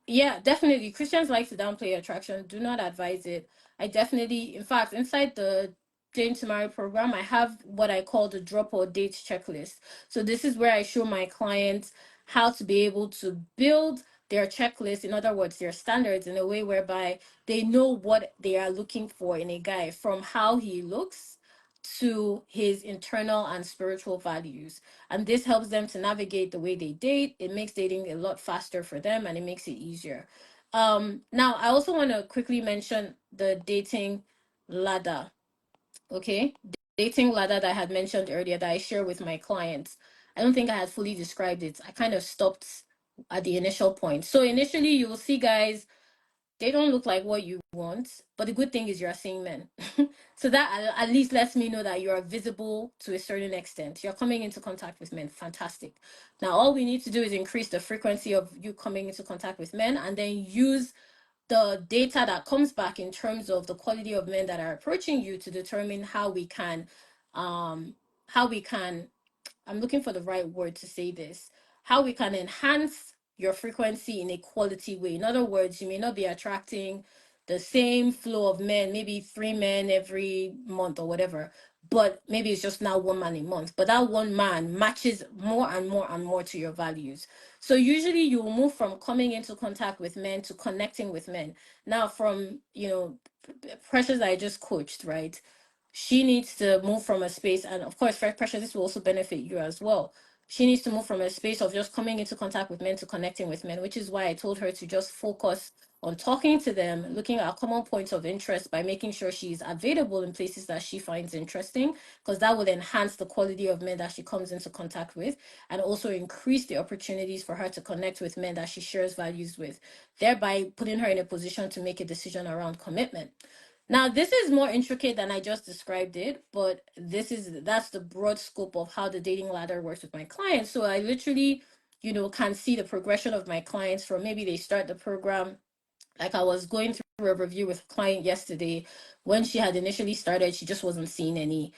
yeah, definitely Christians like to downplay attraction. Do not advise it. I definitely, in fact, inside the Jane to Marry program, I have what I call the drop or date checklist. So this is where I show my clients how to be able to build their checklist, in other words, their standards, in a way whereby they know what they are looking for in a guy, from how he looks to his internal and spiritual values. And this helps them to navigate the way they date. It makes dating a lot faster for them, and it makes it easier. Now, I also want to quickly mention the dating ladder. Okay, dating ladder that I had mentioned earlier that I share with my clients. I don't think I had fully described it. I kind of stopped at the initial point. So initially, you will see guys, they don't look like what you want, but the good thing is you're seeing men. So that at least lets me know that you're visible to a certain extent. You're coming into contact with men. Fantastic. Now, all we need to do is increase the frequency of you coming into contact with men, and then use the data that comes back in terms of the quality of men that are approaching you to determine how we can um how we can I'm looking for the right word to say this, how we can enhance your frequency in a quality way. In other words, you may not be attracting the same flow of men, maybe 3 men every month or whatever, but maybe it's just now 1 man a month. But that 1 man matches more and more and more to your values. So usually you will move from coming into contact with men to connecting with men. Now, from, Precious I just coached, right? She needs to move from a space, and of course, Fair Pressure, this will also benefit you as well. She needs to move from a space of just coming into contact with men to connecting with men, which is why I told her to just focus on talking to them, looking at common points of interest by making sure she's available in places that she finds interesting, because that will enhance the quality of men that she comes into contact with, and also increase the opportunities for her to connect with men that she shares values with, thereby putting her in a position to make a decision around commitment. Now, this is more intricate than I just described it, but that's the broad scope of how the dating ladder works with my clients. So I literally, can see the progression of my clients from maybe they start the program. Like, I was going through a review with a client yesterday. When she had initially started, she wasn't seeing any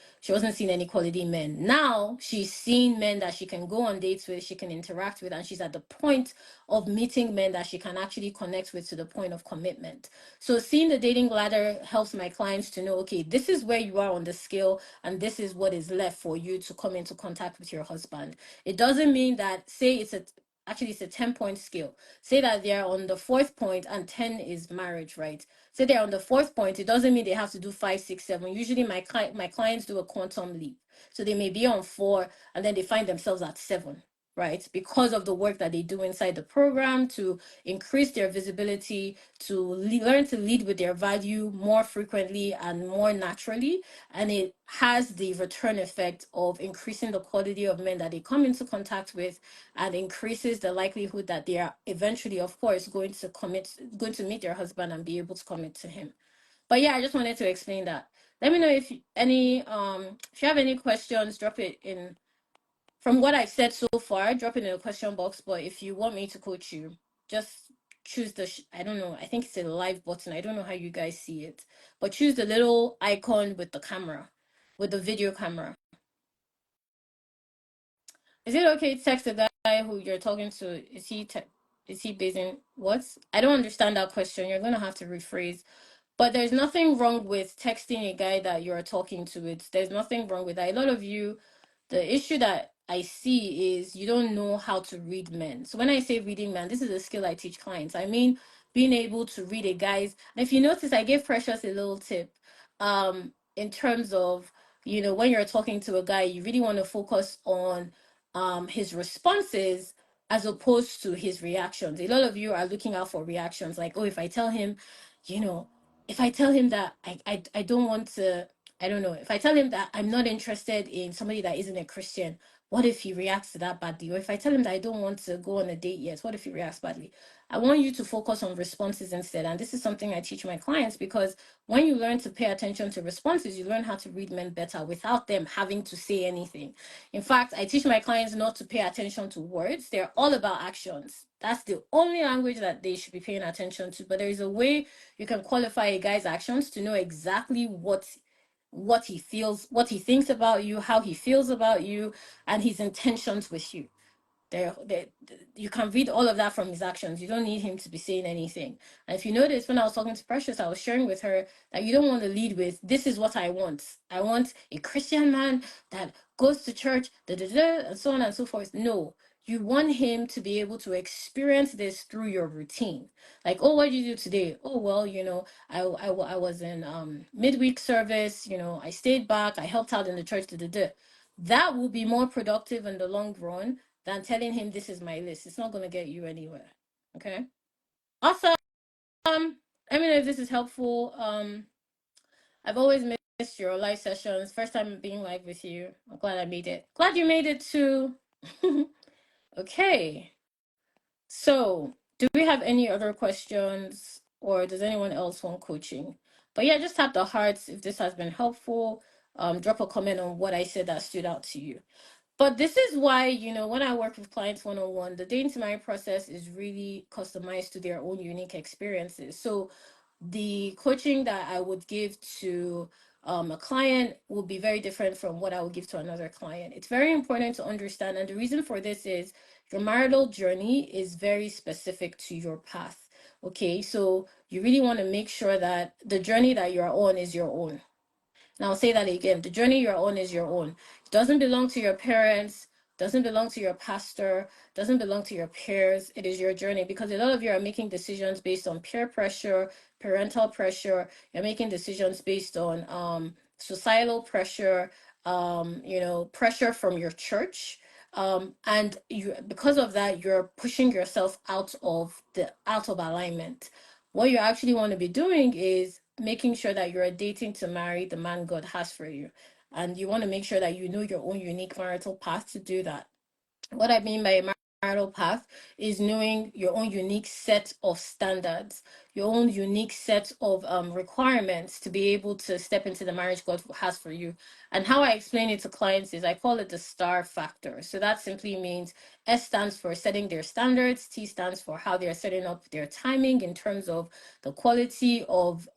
quality men. Now she's seeing men that she can go on dates with, she can interact with, and she's at the point of meeting men that she can actually connect with to the point of commitment. So seeing the dating ladder helps my clients to know, okay, this is where you are on the scale, and this is what is left for you to come into contact with your husband. It doesn't mean that, say it's a 10-point scale. Say that they're on the fourth point and 10 is marriage, right? Say they're on the fourth point, it doesn't mean they have to do 5, 6, 7. Usually my clients do a quantum leap. So they may be on 4 and then they find themselves at 7, right? Because of the work that they do inside the program to increase their visibility, to learn to lead with their value more frequently and more naturally. And it has the return effect of increasing the quality of men that they come into contact with, and increases the likelihood that they are eventually, of course, going to meet their husband and be able to commit to him. But yeah, I just wanted to explain that. Let me know if you have any questions, drop it in. From what I've said so far, drop it in the question box. But if you want me to coach you, just choose I don't know, I think it's a live button. I don't know how you guys see it, but choose the little icon with the camera. with the video camera. Is it okay to text the guy who you're talking to? Is he basing what? I don't understand that question. You're gonna have to rephrase. But there's nothing wrong with texting a guy that you're talking to. There's nothing wrong with that. A lot of you, the issue that I see is you don't know how to read men. So when I say reading men, this is a skill I teach clients. I mean being able to read a guy's. And if you notice, I gave Precious a little tip. In terms of, when you're talking to a guy, you really want to focus on his responses as opposed to his reactions. A lot of you are looking out for reactions, like, oh, if I tell him, you know, if I tell him that I don't want to, I don't know, if I tell him that I'm not interested in somebody that isn't a Christian, what if he reacts to that badly? Or if I tell him that I don't want to go on a date yet, what if he reacts badly? I want you to focus on responses instead. And this is something I teach my clients, because when you learn to pay attention to responses, you learn how to read men better without them having to say anything. In fact, I teach my clients not to pay attention to words. They're all about actions. That's the only language that they should be paying attention to. But there is a way you can qualify a guy's actions to know exactly what he feels, what he thinks about you, how he feels about you, and his intentions with you. There, you can read all of that from his actions. You don't need him to be saying anything. And if you notice, when I was talking to Precious, I was sharing with her that you don't want to lead with, this is what I want. I want a Christian man that goes to church, and so on and so forth. No, you want him to be able to experience this through your routine. Like, oh, what did you do today? Oh, well, I was in midweek service, I stayed back, I helped out in the church, That will be more productive in the long run than telling him this is my list. It's not going to get you anywhere. Okay. Awesome. Let me know if this is helpful. I've always missed your live sessions. First time being live with you. I'm glad I made it. Glad you made it too. Okay. So, do we have any other questions, or does anyone else want coaching? But yeah, just tap the hearts if this has been helpful. Drop a comment on what I said that stood out to you. But this is why, when I work with clients one-on-one, the dating to marriage process is really customized to their own unique experiences. So the coaching that I would give to a client will be very different from what I would give to another client. It's very important to understand. And the reason for this is your marital journey is very specific to your path. Okay, so you really want to make sure that the journey that you're on is your own. And I'll say that again. The journey you're on is your own. It doesn't belong to your parents, doesn't belong to your pastor, doesn't belong to your peers. It is your journey, because a lot of you are making decisions based on peer pressure, parental pressure. You're making decisions based on societal pressure, pressure from your church. And because of that, you're pushing yourself out of alignment. What you actually want to be doing is making sure that you're dating to marry the man God has for you. And you want to make sure that you know your own unique marital path to do that. What I mean by a marital path is knowing your own unique set of standards, your own unique set of requirements to be able to step into the marriage God has for you. And how I explain it to clients is I call it the STAR factor. So that simply means S stands for setting their standards, T stands for how they're setting up their timing in terms of the quality of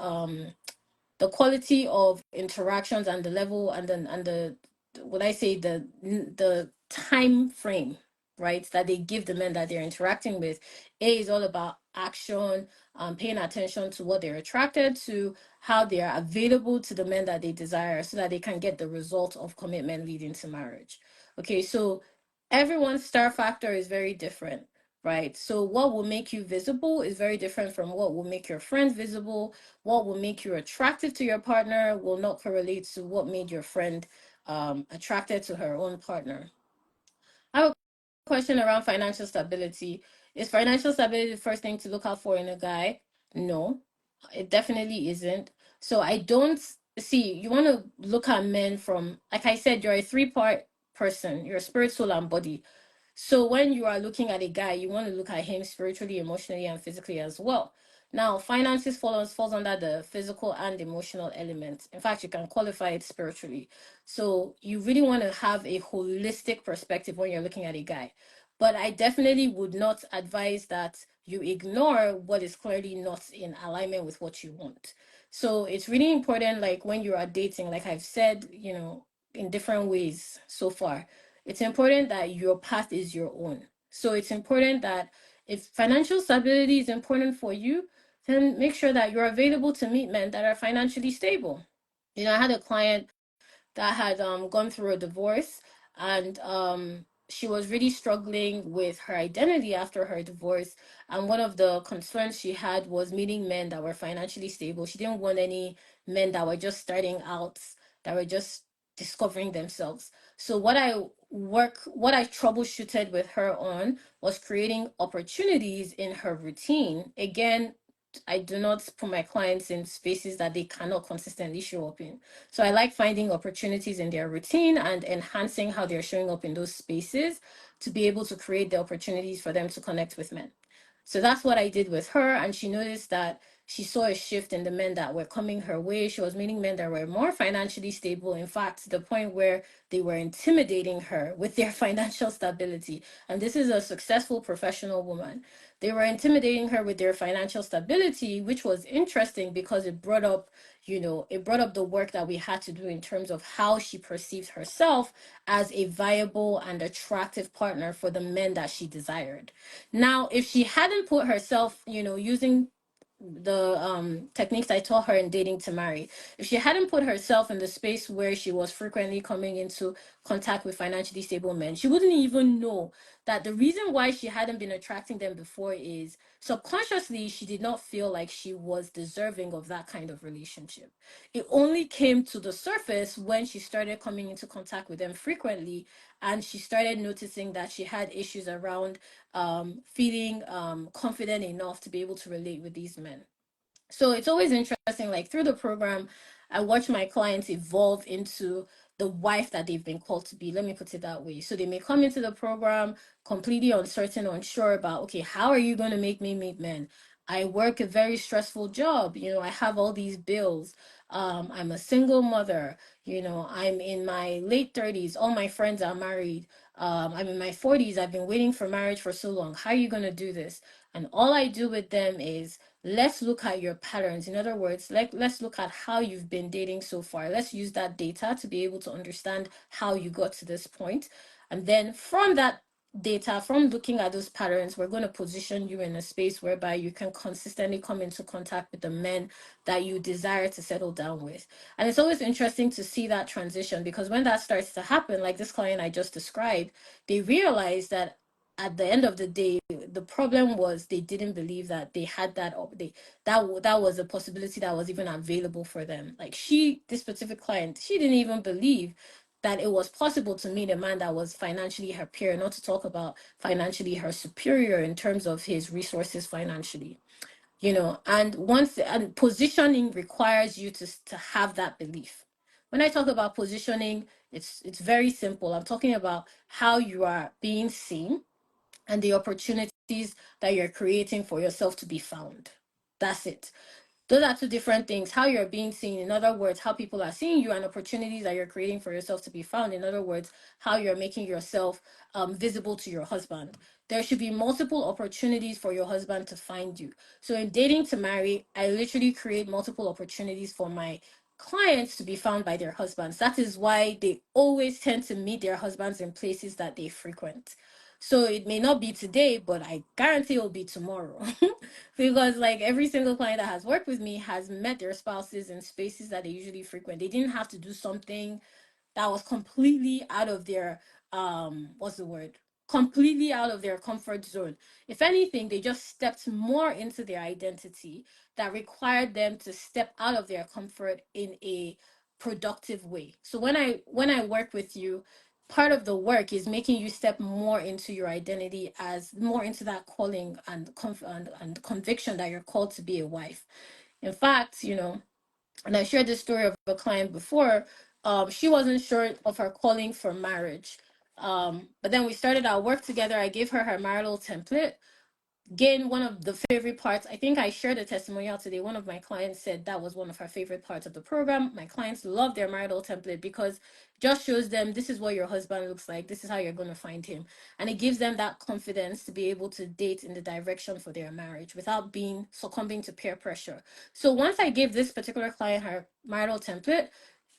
interactions and the level and the what I say the time frame, right, that they give the men that they're interacting with. A is all about action, paying attention to what they're attracted to, how they are available to the men that they desire, so that they can get the result of commitment leading to marriage. Okay, so everyone's star factor is very different, right? So what will make you visible is very different from what will make your friend visible. What will make you attractive to your partner will not correlate to what made your friend attracted to her own partner. I have a question around financial stability. Is financial stability the first thing to look out for in a guy? No, it definitely isn't. So I don't see, you want to look at men from, like I said, you're a three-part person. You're spirit, soul, and body. So when you are looking at a guy, you want to look at him spiritually, emotionally, and physically as well. Now, finances falls under the physical and emotional element. In fact, you can qualify it spiritually. So you really want to have a holistic perspective when you're looking at a guy. But I definitely would not advise that you ignore what is clearly not in alignment with what you want. So it's really important, like when you are dating, like I've said, in different ways so far, it's important that your path is your own. So it's important that if financial stability is important for you, then make sure that you're available to meet men that are financially stable. I had a client that had gone through a divorce, and she was really struggling with her identity after her divorce. And one of the concerns she had was meeting men that were financially stable. She didn't want any men that were just starting out, that were just discovering themselves. So what I troubleshooted with her on was creating opportunities in her routine. Again, I do not put my clients in spaces that they cannot consistently show up in. So I like finding opportunities in their routine and enhancing how they're showing up in those spaces to be able to create the opportunities for them to connect with men. So that's what I did with her. And she noticed that she saw a shift in the men that were coming her way. She was meeting men that were more financially stable. In fact, to the point where they were intimidating her with their financial stability. And this is a successful professional woman. They were intimidating her with their financial stability, which was interesting because it brought up the work that we had to do in terms of how she perceived herself as a viable and attractive partner for the men that she desired. Now, if she hadn't put herself, using the techniques I taught her in Dating to Marry, if she hadn't put herself in the space where she was frequently coming into contact with financially stable men, she wouldn't even know that the reason why she hadn't been attracting them before is subconsciously she did not feel like she was deserving of that kind of relationship. It only came to the surface when she started coming into contact with them frequently, and she started noticing that she had issues around feeling confident enough to be able to relate with these men. So it's always interesting, like through the program, I watch my clients evolve into the wife that they've been called to be. Let me put it that way. So they may come into the program completely uncertain, unsure about, okay, how are you going to make me meet men? I work a very stressful job. I have all these bills. I'm a single mother. I'm in my late 30s. All my friends are married. I'm in my 40s. I've been waiting for marriage for so long. How are you going to do this? And all I do with them is, let's look at your patterns. In other words, let's look at how you've been dating so far. Let's use that data to be able to understand how you got to this point. And then from that data, from looking at those patterns, we're going to position you in a space whereby you can consistently come into contact with the men that you desire to settle down with. And it's always interesting to see that transition, because when that starts to happen, like this client I just described, they realize that at the end of the day, the problem was they didn't believe that they had that was a possibility that was even available for them. Like this specific client, she didn't even believe that it was possible to meet a man that was financially her peer, not to talk about financially her superior in terms of his resources financially. And positioning requires you to have that belief. When I talk about positioning, it's very simple. I'm talking about how you are being seen and the opportunities that you're creating for yourself to be found. That's it. Those are two different things. How you're being seen, in other words, how people are seeing you, and opportunities that you're creating for yourself to be found. In other words, how you're making yourself visible to your husband. There should be multiple opportunities for your husband to find you. So in Dating to Marry, I literally create multiple opportunities for my clients to be found by their husbands. That is why they always tend to meet their husbands in places that they frequent. So it may not be today, but I guarantee it will be tomorrow. Because like every single client that has worked with me has met their spouses in spaces that they usually frequent. They didn't have to do something that was completely out of their what's the word? Completely out of their comfort zone. If anything, they just stepped more into their identity that required them to step out of their comfort in a productive way. So when I work with you, part of the work is making you step more into your identity, as more into that calling and conviction that you're called to be a wife. In fact, and I shared this story of a client before. She wasn't sure of her calling for marriage. But then we started our work together. I gave her marital template. Again, one of the favorite parts, I think I shared a testimonial today. One of my clients said that was one of her favorite parts of the program. My clients love their marital template because it just shows them this is what your husband looks like. This is how you're going to find him. And it gives them that confidence to be able to date in the direction for their marriage without being succumbing to peer pressure. So once I gave this particular client her marital template,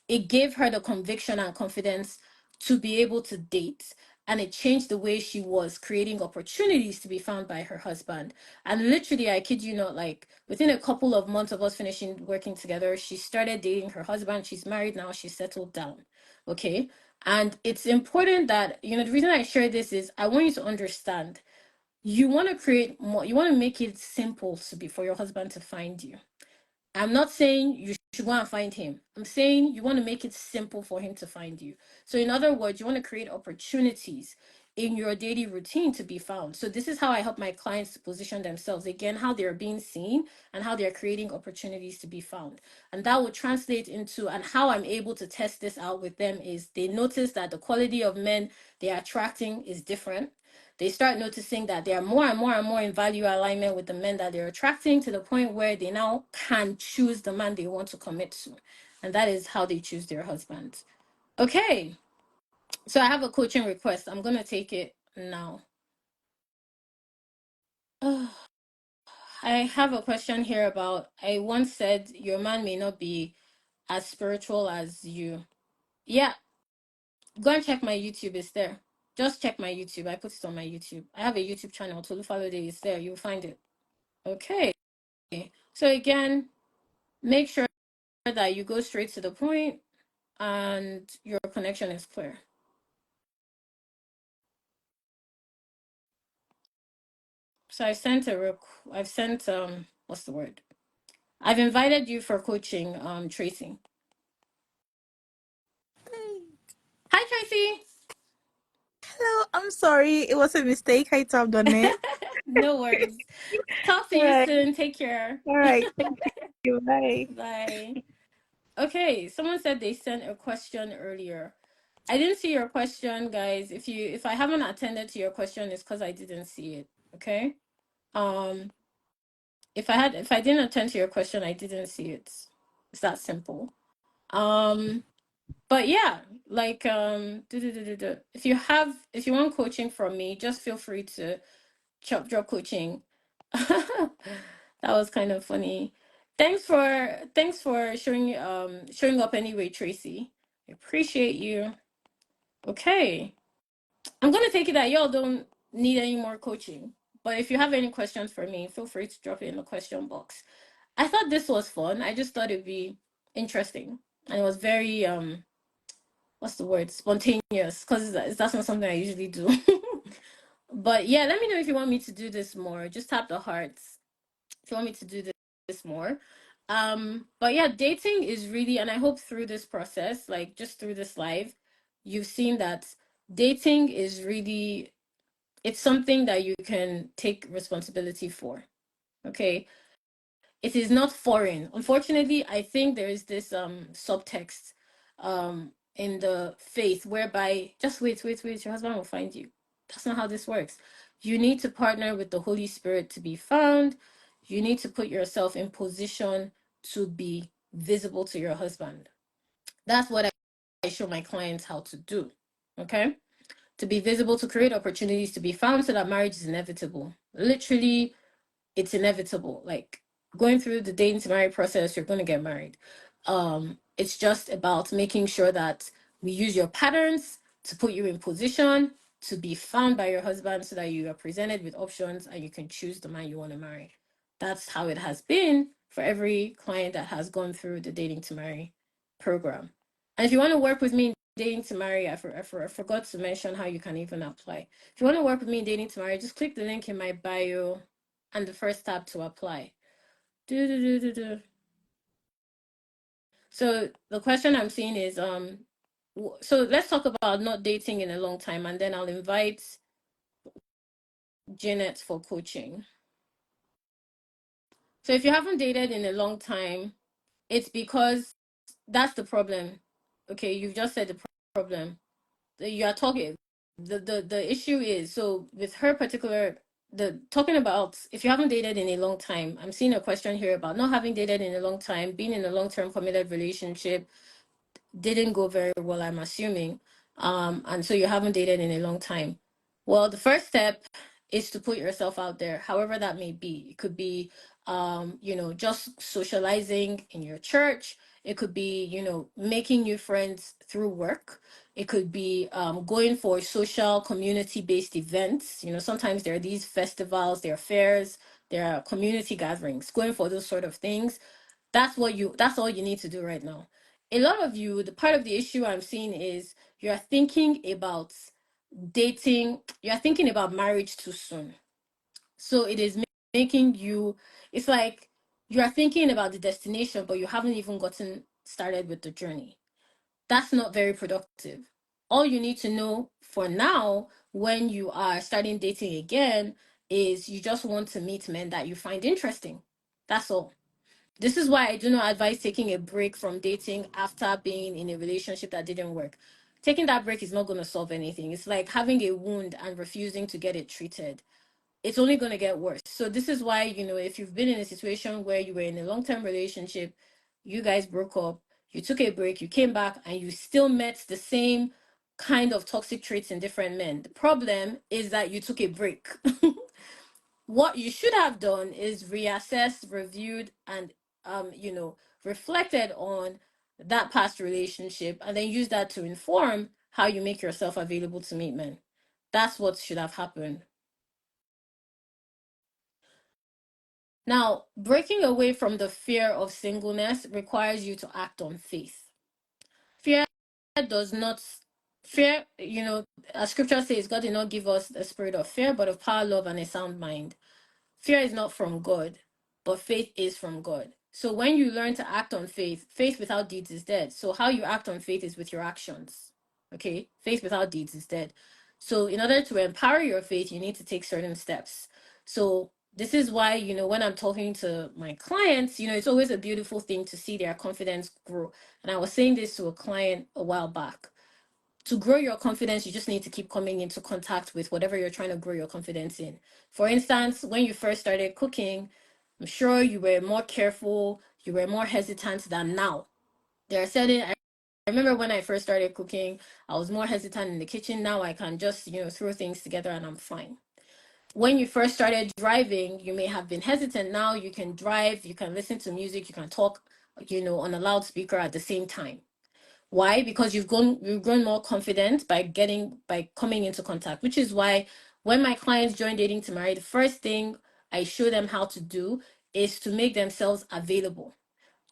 it gave her the conviction and confidence to be able to date, and it changed the way she was creating opportunities to be found by her husband. And literally, I kid you not, like within a couple of months of us finishing working together, she started dating her husband. She's married now, she's settled down. Okay. And it's important that, the reason I share this is I want you to understand, you want to create more, you want to make it simple to be for your husband to find you. I'm not saying you should go and find him. I'm saying you want to make it simple for him to find you. So, in other words, you want to create opportunities in your daily routine to be found. So, this is how I help my clients to position themselves. Again, how they're being seen and how they're creating opportunities to be found. And that will translate into, and how I'm able to test this out with them is they notice that the quality of men they're attracting is different. They start noticing that they are more and more and more in value alignment with the men that they're attracting, to the point where they now can choose the man they want to commit to. And that is how they choose their husbands. Okay. So I have a coaching request. I'm going to take it now. I have a question here about, I once said your man may not be as spiritual as you. Yeah. Go and check my YouTube. It's there. Just check my YouTube. I put it on my YouTube. I have a YouTube channel. Tolu Falode is there. You'll find it. Okay. So again, make sure that you go straight to the point and your connection is clear. So I've sent what's the word? I've invited you for coaching, Tracy. Hi, Tracy. Hello, I'm sorry. It was a mistake. I tapped on it. No worries. Talk to All you right. soon. Take care. All right. Thank you. Bye. Bye. Okay, someone said they sent a question earlier. I didn't see your question, guys. If I haven't attended to your question, it's because I didn't see it. Okay. If I didn't attend to your question, I didn't see it. It's that simple. But yeah, like if you want coaching from me, just feel free to drop coaching. That was kind of funny. Thanks for showing up anyway, Tracy. I appreciate you. Okay. I'm gonna take it that y'all don't need any more coaching. But if you have any questions for me, feel free to drop it in the question box. I thought this was fun. I just thought it'd be interesting. And it was very what's the word? Spontaneous, because that's not something I usually do. But yeah, let me know if you want me to do this more. Just tap the hearts if you want me to do this more. But yeah, dating is really, and I hope through this process, like just through this live, you've seen that dating is really, it's something that you can take responsibility for. Okay. It is not foreign. Unfortunately, I think there is this subtext in the faith whereby just wait, your husband will find you. That's not how this works. You need to partner with the Holy Spirit to be found. You need to put yourself in position to be visible to your husband. That's what I show my clients how to do. Okay? To be visible, to create opportunities to be found so that marriage is inevitable. Literally, it's inevitable. Like going through the dating to marry process, you're going to get married. It's just about making sure that we use your patterns to put you in position to be found by your husband so that you are presented with options and you can choose the man you want to marry. That's how it has been for every client that has gone through the dating to marry program. And if you want to work with me in dating to marry, I forgot to mention how you can even apply. If you want to work with me in dating to marry, just click the link in my bio and the first tab to apply. So the question I'm seeing is so let's talk about not dating in a long time, and then I'll invite Janet for coaching. So if you haven't dated in a long time, it's because that's the problem. Okay, you've just said the problem. You are talking, the issue is, so with her particular talking about if you haven't dated in a long time, I'm seeing a question here about not having dated in a long time, being in a long-term committed relationship didn't go very well, I'm assuming. And so you haven't dated in a long time. Well, the first step is to put yourself out there, however that may be. It could be, just socializing in your church. It could be, making new friends through work. It could be going for social community-based events. Sometimes there are these festivals, there are fairs, there are community gatherings. Going for those sort of things, that's all you need to do right now. A lot of you, the part of the issue I'm seeing is you're thinking about dating, you're thinking about marriage too soon. So it is making you, it's like you're thinking about the destination, but you haven't even gotten started with the journey. That's not very productive. All you need to know for now, when you are starting dating again, is you just want to meet men that you find interesting. That's all. This is why I do not advise taking a break from dating after being in a relationship that didn't work. Taking that break is not going to solve anything. It's like having a wound and refusing to get it treated. It's only going to get worse. So this is why, if you've been in a situation where you were in a long-term relationship, you guys broke up, you took a break, you came back, and you still met the same kind of toxic traits in different men. The problem is that you took a break. What you should have done is reassessed, reviewed, and reflected on that past relationship, and then use that to inform how you make yourself available to meet men. That's what should have happened. Now, breaking away from the fear of singleness requires you to act on faith. Fear does not fear, as scripture says, God did not give us a spirit of fear, but of power, love, and a sound mind. Fear is not from God, but faith is from God. So when you learn to act on faith, faith without deeds is dead. So how you act on faith is with your actions. Okay? Faith without deeds is dead. So in order to empower your faith, you need to take certain steps. So this is why, when I'm talking to my clients, it's always a beautiful thing to see their confidence grow. And I was saying this to a client a while back. To grow your confidence, you just need to keep coming into contact with whatever you're trying to grow your confidence in. For instance, when you first started cooking, I'm sure you were more careful, you were more hesitant than now. There are certain, I remember when I first started cooking, I was more hesitant in the kitchen. Now I can just, throw things together and I'm fine. When you first started driving, you may have been hesitant. Now you can drive, you can listen to music, you can talk, on a loudspeaker at the same time. Why? Because you've grown more confident by coming into contact, which is why when my clients join Dating to Marry, the first thing I show them how to do is to make themselves available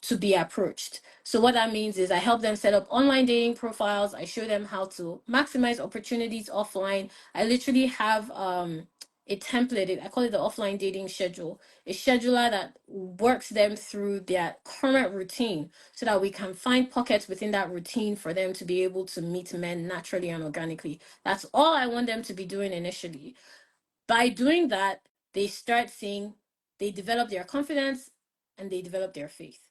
to be approached. So what that means is I help them set up online dating profiles. I show them how to maximize opportunities offline. I literally have a template. I call it the offline dating schedule, a scheduler that works them through their current routine so that we can find pockets within that routine for them to be able to meet men naturally and organically. That's all I want them to be doing initially. By doing that, they develop their confidence and they develop their faith.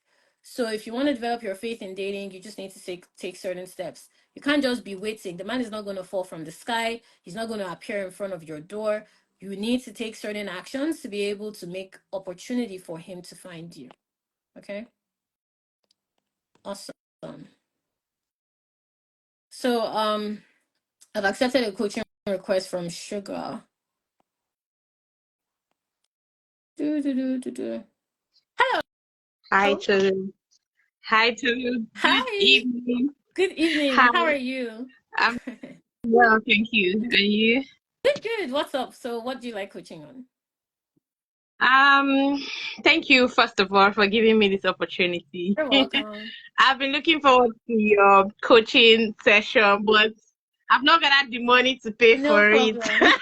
So if you want to develop your faith in dating, you just need to take certain steps. You can't just be waiting. The man is not going to fall from the sky. He's not going to appear in front of your door. You need to take certain actions to be able to make opportunity for him to find you. Okay? Awesome. So I've accepted a coaching request from Sugar. Hello. Hi, Tolu. Hi, Tolu. Good Hi. evening. Good evening. Hi. How are you? I'm well, thank you. And you? Good. What's up? So what do you like coaching on? Thank you first of all for giving me this opportunity. You're welcome. I've been looking forward to your coaching session, but I've not got the money to pay No for it. problem.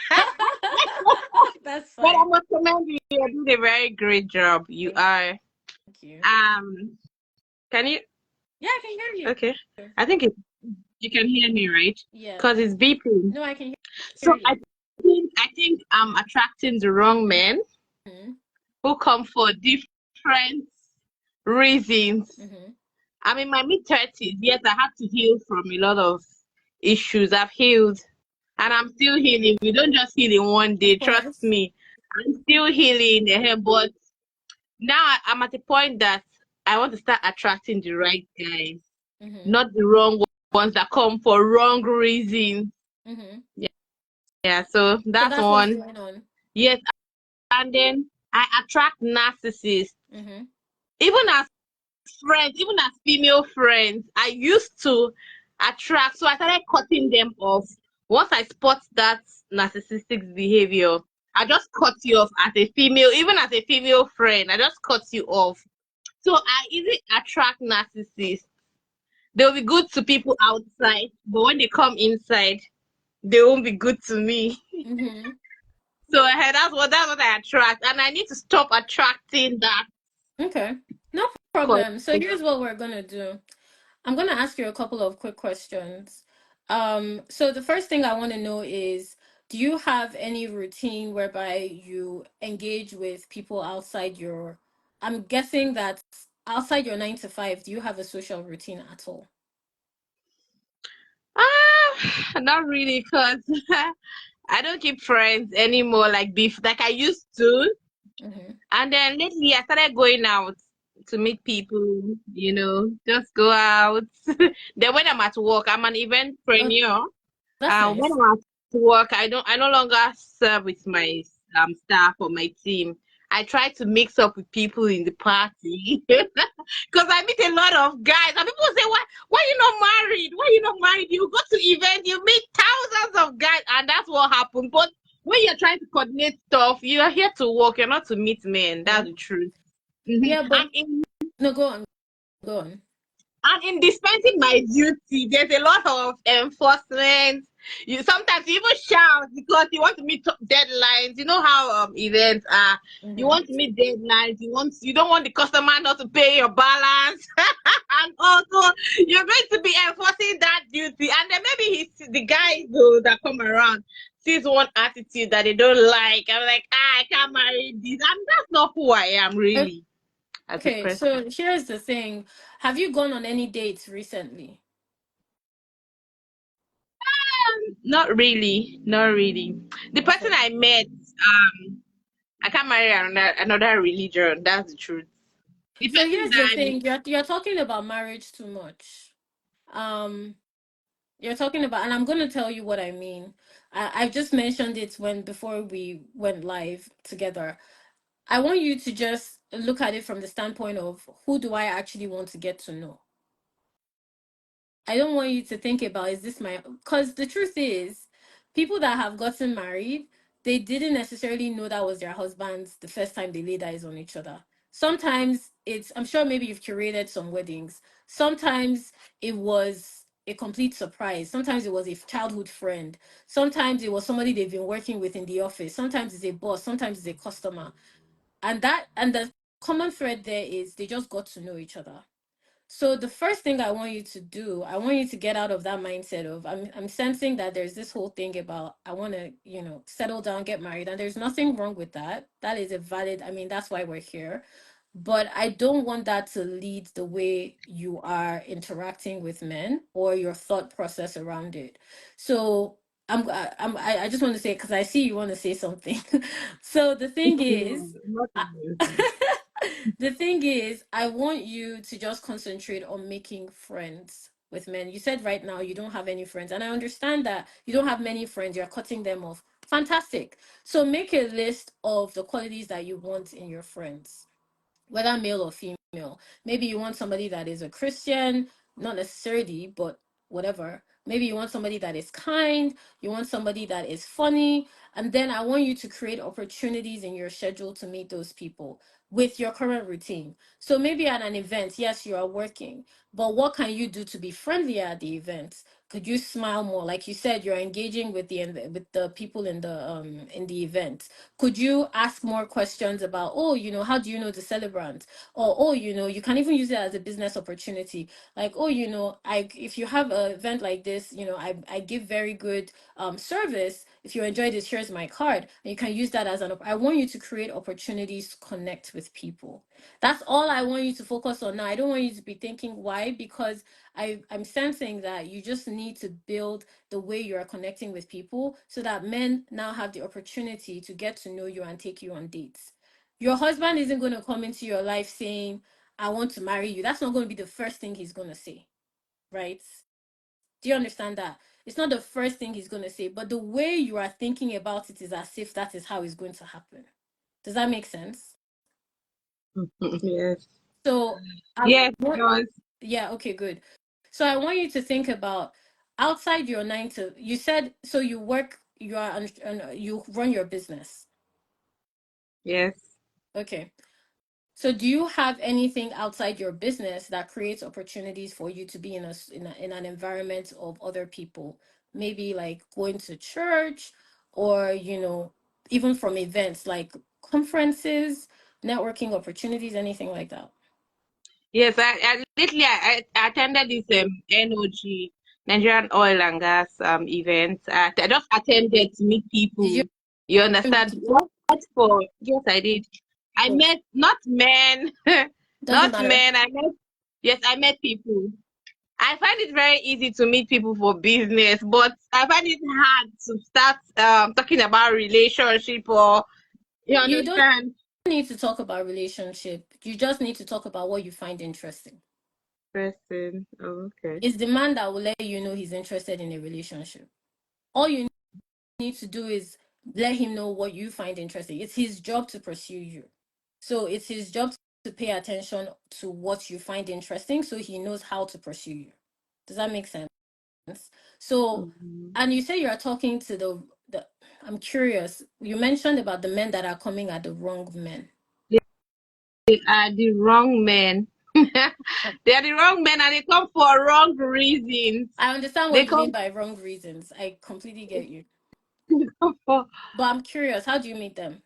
That's But I fine. must commend you. You're doing a very great job. You are. Thank you. Can you? Yeah, I can hear you. Okay. I think you can hear me, right? Yeah. Because it's beeping. No, I can hear So you. I think I'm attracting the wrong men Mm-hmm. who come for different reasons. Mm-hmm. I'm in my mid-30s, yet I had to heal from a lot of issues. I've healed and I'm still healing. We don't just heal in one day, Of trust course. me. I'm still healing, but now I'm at a point that I want to start attracting the right guys, Mm-hmm. not the wrong ones that come for wrong reasons. Mm-hmm. Yeah, so So that's that's what's one. going on. Yes, and then I attract narcissists. Mm-hmm. Even as friends, even as female friends, I used to attract, so I started cutting them off. Once I spot that narcissistic behavior, I just cut you off as a female, even as a female friend, I just cut you off. So I easily attract narcissists. They'll be good to people outside, but when they come inside, they won't be good to me. Mm-hmm. So that's what I attract, and I need to stop attracting that. Okay. No problem. So here's what we're gonna do. I'm gonna ask you a couple of quick questions. So the first thing I want to know is, do you have any routine whereby you engage with people outside your, I'm guessing that outside your 9 to 5, do you have a social routine at all? Not really, cause I don't keep friends anymore like I used to. Mm-hmm. And then lately I started going out to meet people, just go out. Then when I'm at work, I'm an Oh, eventpreneur. that's When nice. I'm at work, I no longer serve with my staff or my team. I try to mix up with people in the party because I meet a lot of guys and people say, why you not married? Why you not married? You go to event, you meet thousands of guys, and that's what happened. But when you're trying to coordinate stuff, you are here to work, you're not to meet men. That's the truth. Yeah, but And in no, go on, go on. And in dispensing my duty, there's a lot of enforcement. You sometimes you even shout because you want to meet deadlines. You know how events are. You Mm-hmm. want to meet deadlines. You don't want the customer not to pay your balance, and also you're going to be enforcing that duty. And then maybe the guys though that come around sees one attitude that they don't like. I'm like, I can't marry this, and that's not who I am really as a Okay, person. so here's the thing. Have you gone on any dates recently? Not really, not really. The person Okay. I met, I can't marry another religion. That's the truth. The So person here's that the I met, thing. You're talking about marriage too much. Um, you're talking about, and I'm going to tell you what I mean. I just mentioned it when before we went live together. I want you to just look at it from the standpoint of, who do I actually want to get to know? I don't want you to think about, is this my, because the truth is, people that have gotten married, they didn't necessarily know that was their husbands the first time they laid eyes on each other. Sometimes it's, I'm sure maybe you've curated some weddings. Sometimes it was a complete surprise. Sometimes it was a childhood friend. Sometimes it was somebody they've been working with in the office. Sometimes it's a boss. Sometimes it's a customer. And the common thread there is they just got to know each other. So the first thing I want you to do, I want you to get out of that mindset of, I'm sensing that there's this whole thing about, I want to, settle down, get married, and there's nothing wrong with that. That is a valid, I mean, that's why we're here. But I don't want that to lead the way you are interacting with men or your thought process around it. So I just want to say, because I see you want to say something. So the thing no, is, not I, really. the thing is, I want you to just concentrate on making friends with men. You said right now you don't have any friends, and I understand that you don't have many friends, you're cutting them off. Fantastic. So make a list of the qualities that you want in your friends, whether male or female. Maybe you want somebody that is a Christian, not necessarily, but whatever. Maybe you want somebody that is kind, you want somebody that is funny, and then I want you to create opportunities in your schedule to meet those people with your current routine. So maybe at an event, yes, you are working, but what can you do to be friendlier at the event? Could you smile more? Like you said, you're engaging with the people in the event. Could you ask more questions about, oh, how do you know the celebrant? Or, oh, you can even use it as a business opportunity. Like, oh, if you have an event like this, I give very good service. if you enjoy this, here's my card. And you can use that as I want you to create opportunities to connect with people. That's all I want you to focus on now. I don't want you to be thinking why, because I'm sensing that you just need to build the way you are connecting with people so that men now have the opportunity to get to know you and take you on dates. Your husband isn't going to come into your life saying, I want to marry you. That's not going to be the first thing he's going to say, right? Do you understand that? It's not the first thing he's going to say, but the way you are thinking about it is as if that is how it's going to happen. Does that make sense? Yes. So, Yes, it does. yeah, okay, good. So I want you to think about outside your you said, so you work, you run your business. Yes. Okay. So do you have anything outside your business that creates opportunities for you to be in an environment of other people? Maybe like going to church, or even from events like conferences, networking opportunities, anything like that. Yes, I lately I attended this NOG, Nigerian Oil and Gas event. I just attended to meet Did you people. You meet understand? people? What for? Yes, I did. I Good. met not men, Doesn't not matter. men. I met Yes, I met people. I find it very easy to meet people for business, but I find it hard to start talking about relationship or you You don't understand? need to talk about relationship. You just need to talk about what you find interesting. Person. Oh, okay. It's the man that will let you know he's interested in a relationship. All you need to do is let him know what you find interesting. It's his job to pursue you. So it's his job to pay attention to what you find interesting so he knows how to pursue you. Does that make sense? So, Mhm. and you say you're talking to the I'm curious. You mentioned about the men that are coming at the wrong men. They are the wrong men. They are the wrong men and they come for wrong reasons. I understand They what you mean come, by wrong reasons. I completely get you. come for But I'm curious, how do you meet them?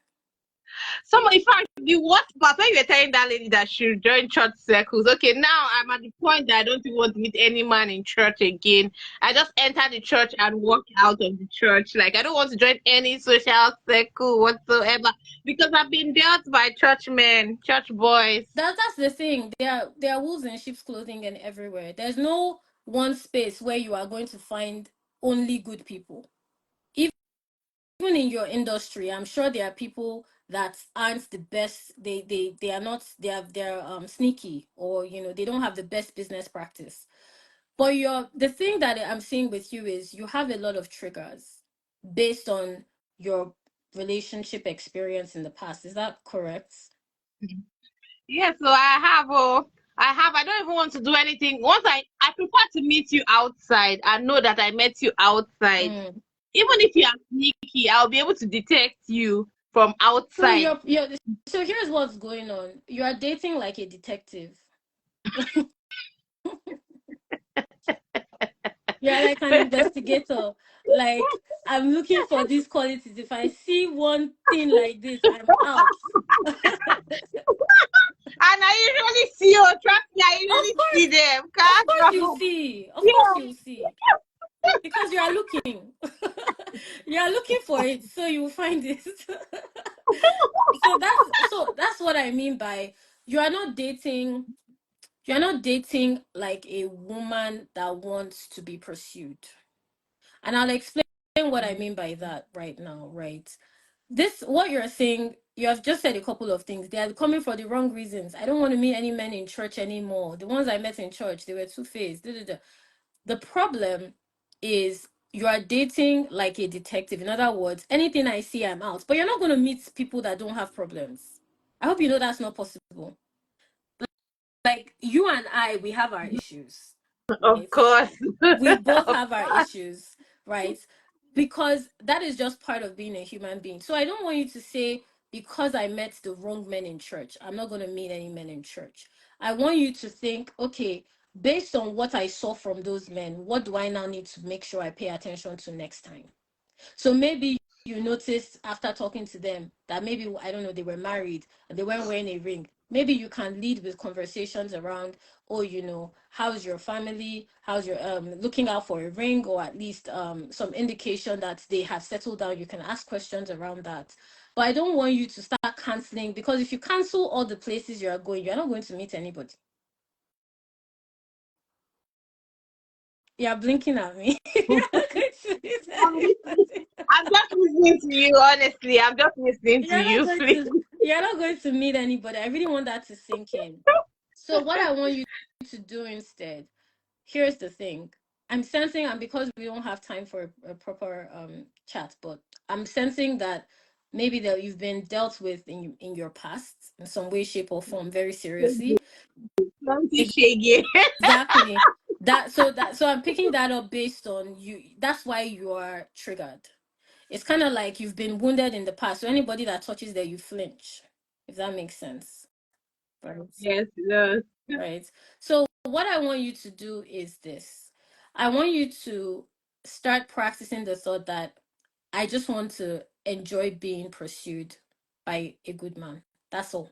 some. In fact, the worst part when you were telling that lady that she should join church circles. Okay, now I'm at the point that I don't even want to meet any man in church again. I just enter the church and walk out of the church. Like I don't want to join any social circle whatsoever because I've been dealt by church men, church boys. That's the thing. There are wolves in sheep's clothing and everywhere. There's no one space where you are going to find only good people. Even in your industry, I'm sure there are people that aren't the best. They are not. They're sneaky, or they don't have the best business practice. But the thing that I'm seeing with you is you have a lot of triggers based on your relationship experience in the past. Is that correct? Yes, so I have. Oh, I have. I don't even want to do anything. I prefer to meet you outside and know that I met you outside. Mm. Even if you are sneaky, I'll be able to detect you from So outside. so here's what's going on. You are dating like a detective. You're like an investigator. Like, I'm looking for these qualities. If I see one thing like this, I'm out. And I usually see you. Trust me, I Of usually see course, them. of Calm course you down. see. Of course Yeah. you see. Because you are looking. You are looking for it, so you will find it. So that's what I mean by you are not dating you're not dating like a woman that wants to be pursued. And I'll explain what I mean by that right now, right? This what you're saying, you have just said a couple of things. They are coming for the wrong reasons. I don't want to meet any men in church anymore. The ones I met in church, they were two-faced. Da, da, da. The problem is you are dating like a detective. In other words, anything I see, I'm out. But you're not going to meet people that don't have problems. I hope you know that's not possible. Like you and I, we have our issues, Of right? course. We both Of have our course. issues, right? Because that is just part of being a human being. So I don't want you to say, because I met the wrong men in church, I'm not going to meet any men in church. I want you to think, okay, based on what I saw from those men, what do I now need to make sure I pay attention to next time? So maybe you noticed after talking to them that maybe, I don't know, they were married and they weren't wearing a ring. Maybe you can lead with conversations around, oh, how's your family, how's your looking out for a ring, or at least some indication that they have settled down. You can ask questions around that. But I don't want you to start canceling, because if you cancel all the places you are going, you're not going to meet anybody. You're blinking at me. You're not going to meet anybody. I'm just listening to you, honestly. I'm just listening to you, please. You're not going to meet anybody. I really want that to sink in. So what I want you to do instead, here's the thing. I'm sensing, and because we don't have time for a proper chat, but I'm sensing that maybe that you've been dealt with in your past in some way, shape, or form very seriously. Exactly. So I'm picking that up based on you. That's why you are triggered. It's kind of like you've been wounded in the past. So anybody that touches there, you flinch, if that makes sense. Right. Yes, yes. Right. So what I want you to do is this. I want you to start practicing the thought that I just want to enjoy being pursued by a good man. That's all.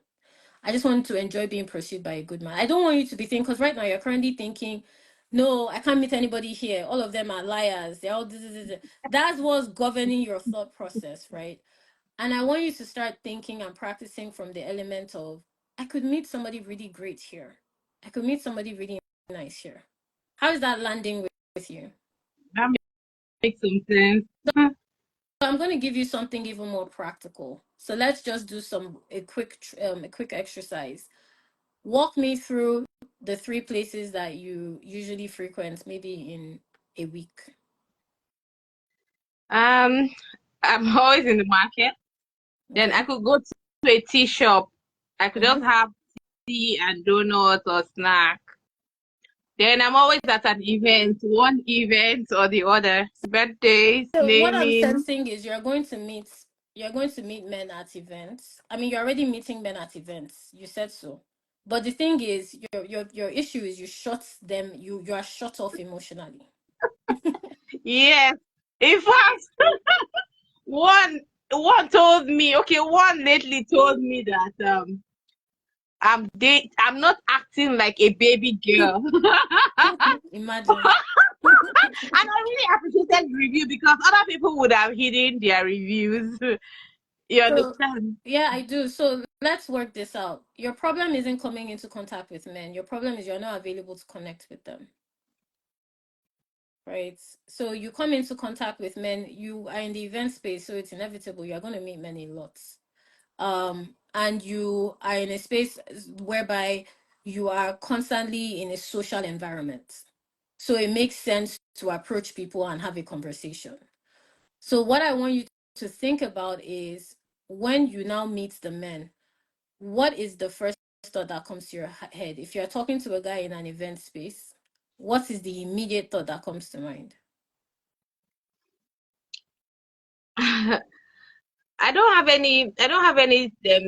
I just want to enjoy being pursued by a good man. I don't want you to be thinking, because right now you're currently thinking, no, I can't meet anybody here. All of them are liars. They're all this. That's what's governing your thought process, right? And I want you to start thinking and practicing from the element of, I could meet somebody really great here. I could meet somebody really nice here. How is that landing with you? That makes some sense. So I'm going to give you something even more practical. So let's just do a quick exercise. Walk me through the 3 places that you usually frequent, maybe in a week. I'm always in the market. Then Okay. I could go to a tea shop. I could Mm-hmm. just have tea and donuts or snack. Then I'm always at an event, one event or the other. Birthdays, So what I'm naming. sensing is you're going to meet men at events. I mean, you're already meeting men at events. You said so. But the thing is, your issue is you are shut off emotionally. Yes. In fact, one one told me, okay, one lately told me that I'm not acting like a baby girl. Imagine. And I really appreciated the review because other people would have hidden their reviews. You So understand? yeah, I do. So let's work this out. Your problem isn't coming into contact with men. Your problem is you're not available to connect with them. Right. So you come into contact with men, you are in the event space, so it's inevitable. You're going to meet men a lot. And you are in a space whereby you are constantly in a social environment. So it makes sense to approach people and have a conversation. So what I want you to think about is, when you now meet the men, what is the first thought that comes to your head? If you're talking to a guy in an event space, what is the immediate thought that comes to mind? I don't have any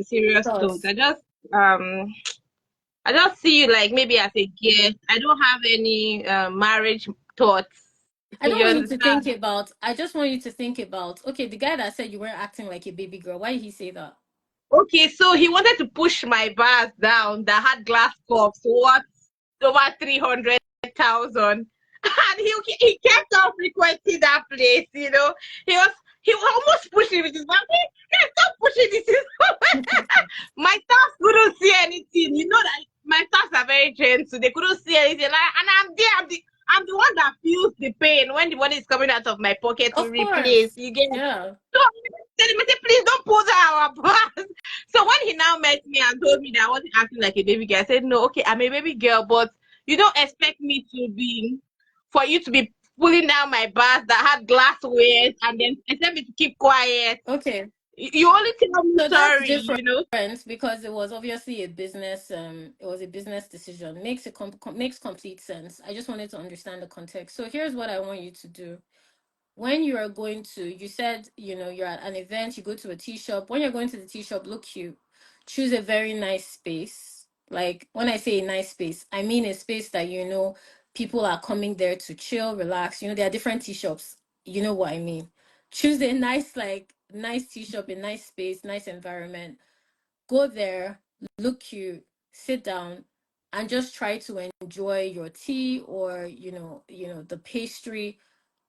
serious thoughts. Thoughts. Um I just see you like maybe as a guest. I don't have any marriage thoughts. I don't You want you to think understand? about, I just want you to think about, okay, the guy that said you weren't acting like a baby girl, why did he say that? Okay, so he wanted to push my bars down that had glass cups worth over 300,000. And he kept on frequenting that place, you know. He was almost pushing with his bag. Hey, stop pushing this. My staff couldn't see anything. You know that my staffs are very gentle. They couldn't see anything. And I'm there. I'm the one that feels the pain when the money is coming out of my pocket to Of replace. course. You get it? Yeah. So I said, please don't pull down our bars. So when he now met me and told me that I wasn't acting like a baby girl, I said, no, okay, I'm a baby girl, but you don't expect me for you to be pulling down my bars that had glassware and then expect me to keep quiet. Okay. You only tell me So that's sorry, different, you know? because it was obviously it was a business decision. Makes complete sense. I just wanted to understand the context. So here's what I want you to do. When you are going to, you said, you're at an event, you go to a tea shop. When you're going to the tea shop, look cute. Choose a very nice space. Like, when I say a nice space, I mean a space that people are coming there to chill, relax. There are different tea shops. You know what I mean. Choose a nice tea shop, a nice space, nice environment. Go there, look cute, sit down, and just try to enjoy your tea or the pastry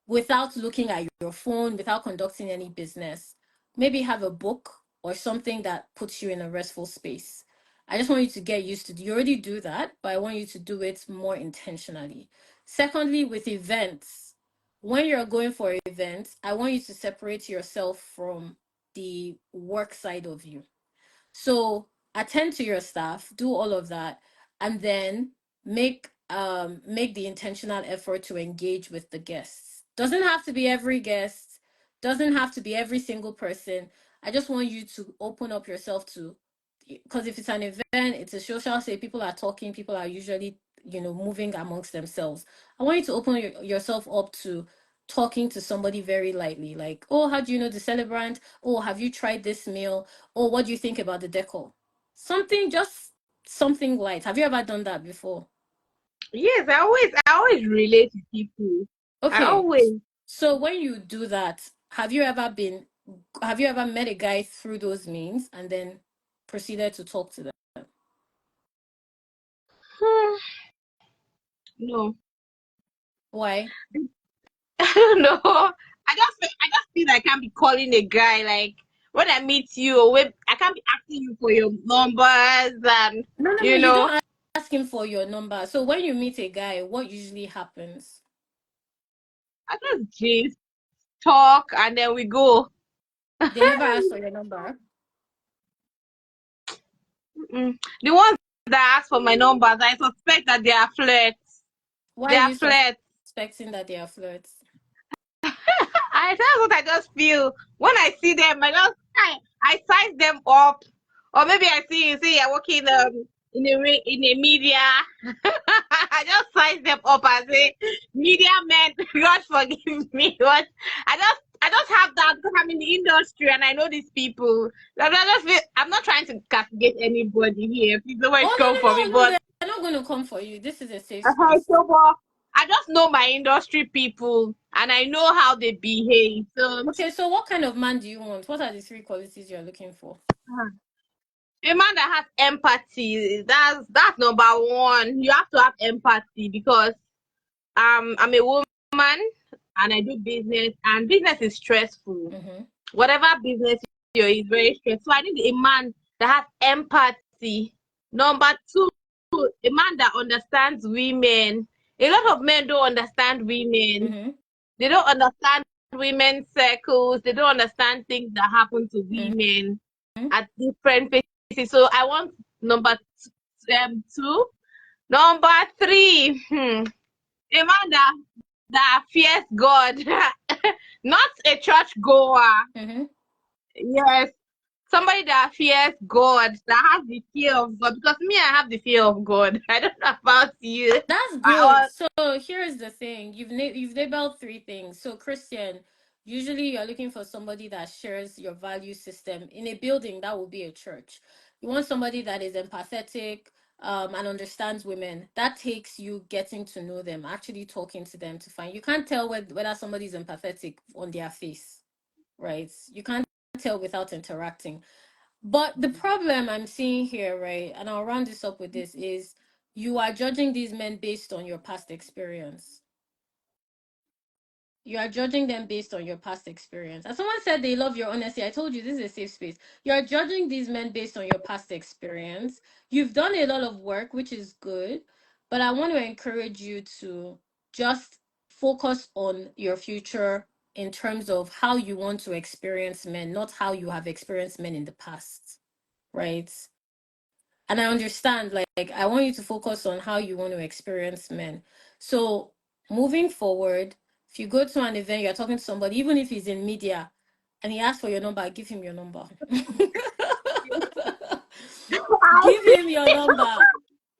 without looking at your phone, without conducting any business. Maybe have a book or something that puts you in a restful space. I just want you to get used to it. You already do that, but I want you to do it more intentionally. Secondly, with events, when you're going for events, I want you to separate yourself from the work side of you. So attend to your staff, do all of that, and then make the intentional effort to engage with the guests. Doesn't have to be every guest, doesn't have to be every single person. I just want you to open up yourself to, because if it's an event, it's a social say, people are talking, people are usually, moving amongst themselves. I want you to open yourself up to talking to somebody very lightly, like, oh, how do you know the celebrant? Oh, have you tried this meal? Oh, what do you think about the decor? Just something light. Have you ever done that before? Yes, I always relate to people. I Okay. always. So when you do that, have you ever met a guy through those means and then proceeded to talk to them? No. Why? I don't know. I just feel like I can't be calling a guy like when I meet you, or when I can't be asking you for your numbers and No, no, no. you You know, don't ask him for your number. So when you meet a guy, what usually happens? I just talk and then we go. They never ask for your number. The ones that ask for my numbers, I suspect that they are flirts. Why They are are you flirts. suspecting that they are flirts? That's what I just feel when I see them. I size them up, or maybe I see you say you're working in a media. I just size them up and say media men. God forgive me, but I just have that because I'm in the industry and I know these people. I'm not trying to castigate anybody here. Please don't want to come for me, Oh, no, no, no, no. but They're not going to come for you. This is a safe uh-huh, space. so but I just know my industry people and I know how they behave. So Okay, so what kind of man do you want? What are the three qualities you're looking for? a man that has empathy, that's number one. You have to have empathy because I'm a woman and I do business and business is stressful. Mm-hmm. Whatever business you're is very stressful. I need a man that has empathy. Number two, a man that understands women. A lot of men don't understand women. Mm-hmm. They don't understand women's circles. They don't understand things that happen to women Mm-hmm. at different places. So I want number two. Number three, a man that fears God, not a church goer. Mm-hmm. Yes, somebody that fears God, that has the fear of God. Because me, I have the fear of God. I don't know about you. That's good. I, So here's the thing. You've labeled three things. So Christian, usually you're looking for somebody that shares your value system. In a building, that will be a church. You want somebody that is empathetic, and understands women. That takes you getting to know them, actually talking to them to find. You can't tell whether somebody's empathetic on their face, right? You can't tell without interacting. But the problem I'm seeing here, right, and I'll round this up with this, is you are judging these men based on your past experience. You are judging them based on your past experience. As someone said, they love your honesty. I told you this is a safe space. You are judging these men based on your past experience. You've done a lot of work, which is good, but I want to encourage you to just focus on your future in terms of how you want to experience men, not how you have experienced men in the past, right? And I understand, like I want you to focus on how you want to experience men. So moving forward, if you go to an event, you're talking to somebody, even if he's in media and he asks for your number, give him your number. Give him your number.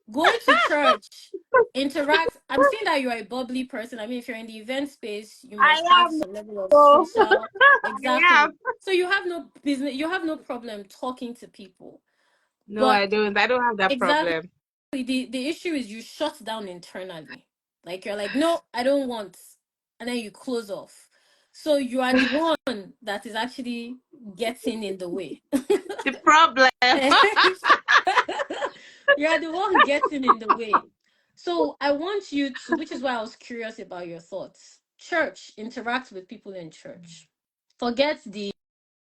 Go to church, interact. I'm seeing that you're a bubbly person. I mean, if you're in the event space, you I must have am some level of so. social. I Exactly. am. So you have no business, you have no problem talking to people. No, I But don't. I don't have that exactly, problem. the issue is you shut down internally. Like you're like, no, I don't want, and then you close off. So you are the one that is actually getting in the way. The problem. You're the one getting in the way. So I want you to, which is why I was curious about your thoughts. Church, interact with people in church. Forget the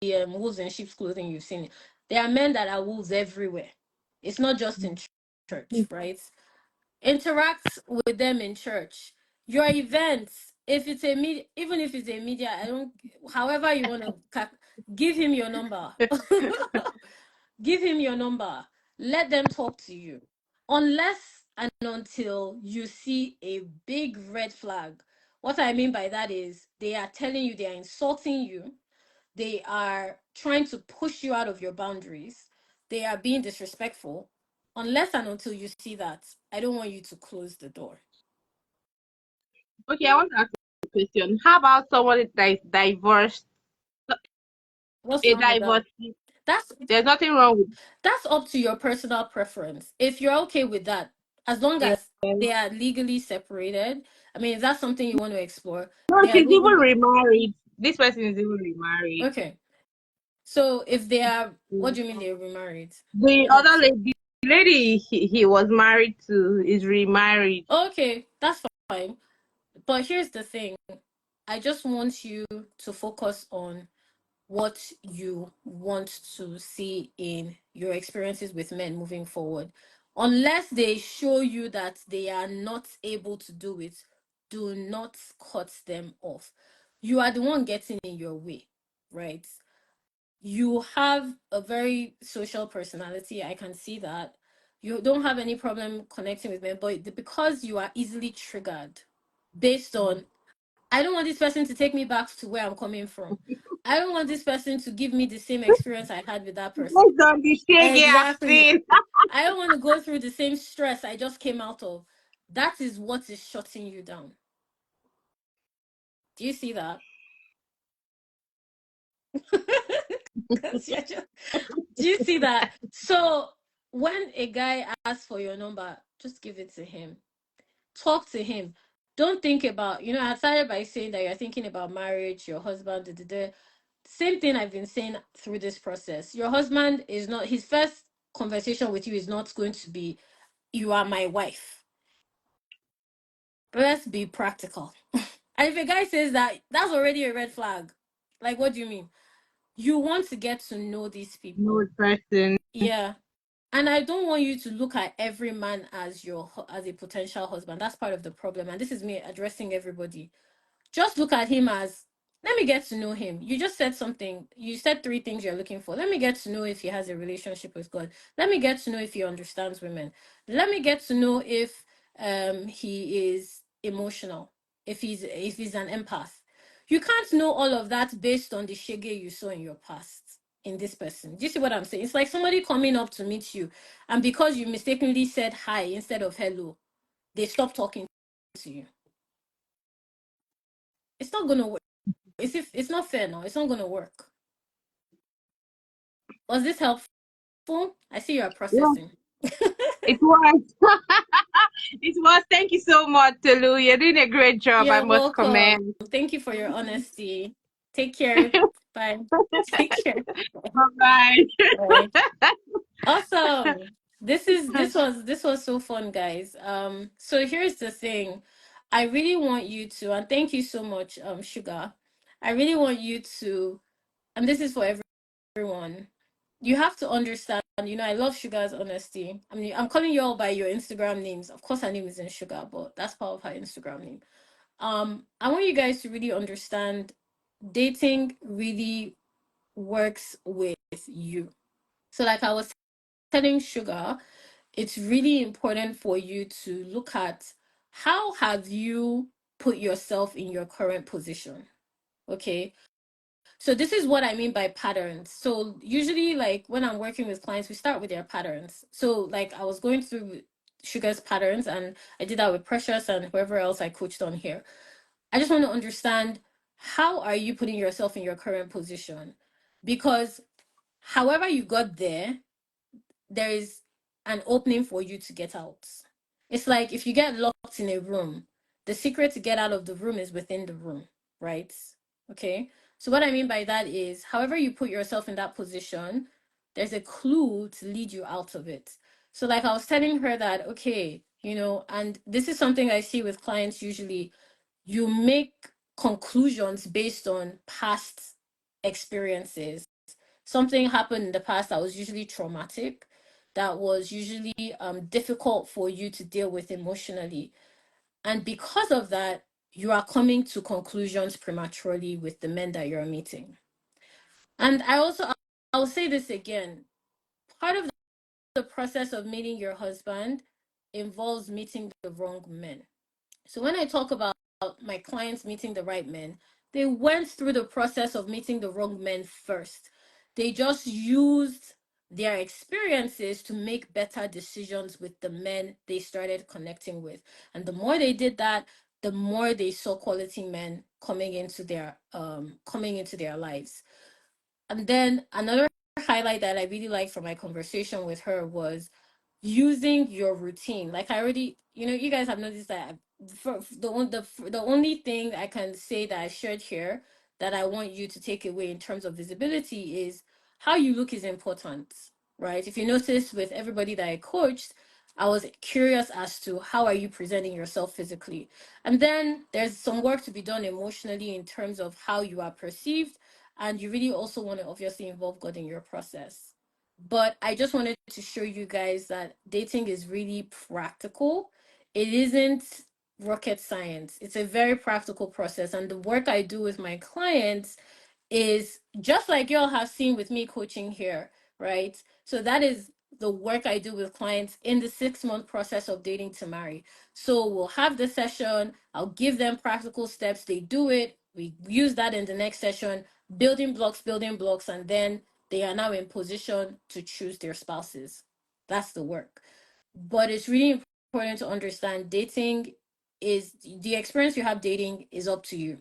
wolves in sheep's clothing you've seen. There are men that are wolves everywhere. It's not just in church, right? Interact with them in church. Your events, if it's a media, even if it's a media, I don't, however you want to, give him your number. Give him your number. Let them talk to you. Unless and until you see a big red flag. What I mean by that is they are telling you, they are insulting you, they are trying to push you out of your boundaries, they are being disrespectful. Unless and until you see that, I don't want you to close the door. Okay, I want to ask a question. How about someone that is divorced? What's A wrong with that? divorcee. That's There's nothing wrong with that's up to your personal preference. If you're okay with that, as long it. as they are legally separated, I mean, if that's something you want to explore, No, they are she's even legally remarried. This person is even remarried. okay. So if they are, what do you mean they're remarried? The What other else? lady, the lady he was married to is remarried. Okay, that's fine. But here's the thing. I just want you to focus on what you want to see in your experiences with men moving forward. Unless they show you that they are not able to do it, do not cut them off. You are the one getting in your way, right? You have a very social personality. I can see that. You don't have any problem connecting with men, but because you are easily triggered based on, I don't want this person to take me back to where I'm coming from. I don't want this person to give me the same experience I had with that person. Based on the shaggy I've Exactly. seen. I don't want to go through the same stress I just came out of. That is what is shutting you down. Do you see that? Do you see that? So when a guy asks for your number, just give it to him. Talk to him. Don't think about, I started by saying that you're thinking about marriage, your husband, da, da, da. Same thing I've been saying through this process. Your husband is not, his first conversation with you is not going to be, you are my wife. But let's be practical. And if a guy says that, that's already a red flag. Like, what do you mean? You want to get to know these No people. person. Yeah. And I don't want you to look at every man as as a potential husband. That's part of the problem. And this is me addressing everybody. Just look at him as, let me get to know him. You just said something. You said three things you're looking for. Let me get to know if he has a relationship with God. Let me get to know if he understands women. Let me get to know if he is emotional, if he's an empath. You can't know all of that based on the shege you saw in your past in this person. Do you see what I'm saying? It's like somebody coming up to meet you, and because you mistakenly said hi instead of hello, they stop talking to you. It's not gonna work. It's not fair now. It's not gonna work. Was this helpful? I see you are Yeah, processing. it was. It was. Thank you so much, Tolu. You're doing a great job. I You're must welcome. commend. Thank you for your honesty. Take care. Bye. Take care. Bye Bye. bye. Awesome. This was so fun, guys. So here's the thing. I really want you to, and thank you so much, Sugar. I really want you to, and this is for everyone. You have to understand, I love Sugar's honesty. I mean, I'm calling you all by your Instagram names. Of course, her name isn't Sugar, but that's part of her Instagram name. I want you guys to really understand dating really works with you. So, like I was telling Sugar, it's really important for you to look at how have you put yourself in your current position. Okay, so this is what I mean by patterns. So usually, like when I'm working with clients, we start with their patterns. So like I was going through Sugar's patterns, and I did that with Precious and whoever else I coached on here. I just want to understand, how are you putting yourself in your current position? Because however you got there is an opening for you to get out. It's like if you get locked in a room, the secret to get out of the room is within the room, right? Okay. So what I mean by that is, however you put yourself in that position, there's a clue to lead you out of it. So like I was telling her that, okay, and this is something I see with clients usually, you make conclusions based on past experiences. Something happened in the past that was usually traumatic, that was usually difficult for you to deal with emotionally. And because of that, you are coming to conclusions prematurely with the men that you're meeting. And I'll say this again. Part of the process of meeting your husband involves meeting the wrong men. So when I talk about my clients meeting the right men, they went through the process of meeting the wrong men first. They just used their experiences to make better decisions with the men they started connecting with. And the more they did that, the more they saw quality men coming into their lives. And then another highlight that I really liked from my conversation with her was using your routine. Like I already, you guys have noticed that for the only thing I can say that I shared here that I want you to take away in terms of visibility is how you look is important, right? If you notice with everybody that I coached, I was curious as to how are you presenting yourself physically. And then there's some work to be done emotionally in terms of how you are perceived, and you really also want to obviously involve God in your process. But I just wanted to show you guys that dating is really practical. It isn't rocket science. It's a very practical process. And the work I do with my clients is just like y'all have seen with me coaching here, right? So that is the work I do with clients in the 6-month process of dating to marry. So we'll have the session, I'll give them practical steps, they do it, we use that in the next session, building blocks, and then they are now in position to choose their spouses. That's the work. But it's really important to understand dating is the experience you have dating is up to you.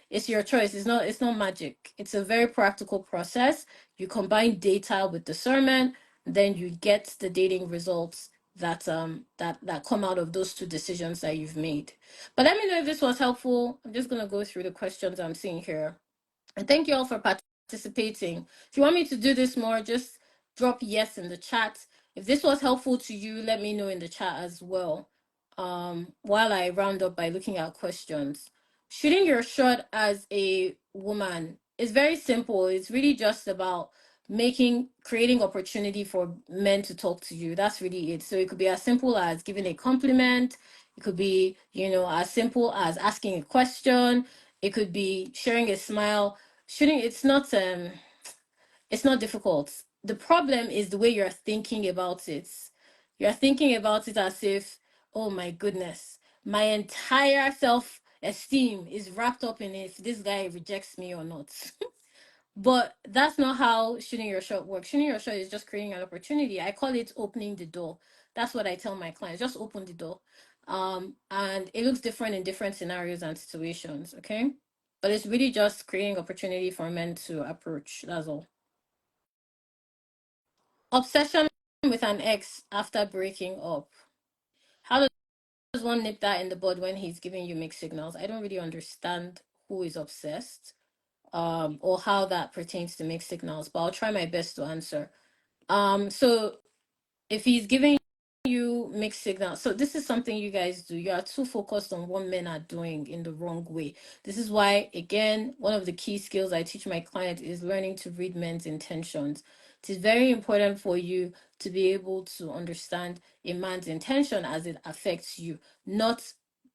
It's your choice. It's not magic. It's a very practical process. You combine data with discernment, then you get the dating results that come out of those two decisions that you've made. But let me know if this was helpful. I'm just gonna go through the questions I'm seeing here. And thank you all for participating. If you want me to do this more, just drop yes in the chat. If this was helpful to you, let me know in the chat as well. While I round up by looking at questions. Shooting your shot as a woman is very simple. It's really just about creating opportunity for men to talk to you. That's really it. So it could be as simple as giving a compliment. It could be, as simple as asking a question. It could be sharing a smile. Shooting, it's not difficult. The problem is the way you're thinking about it. You're thinking about it as if, oh my goodness, my entire self-esteem is wrapped up in if this guy rejects me or not. But that's not how shooting your shot works. Shooting your shot is just creating an opportunity. I call it opening the door. That's what I tell my clients. Just open the door. And it looks different in different scenarios and situations, okay? But it's really just creating opportunity for men to approach. That's all. Obsession with an ex after breaking up. How does one nip that in the bud when he's giving you mixed signals? I don't really understand who is obsessed, or how that pertains to mixed signals, but I'll try my best to answer. So if he's giving you mixed signals, so this is something you guys do. You are too focused on what men are doing in the wrong way. This is why, again, one of the key skills I teach my clients is learning to read men's intentions. It is very important for you to be able to understand a man's intention as it affects you, not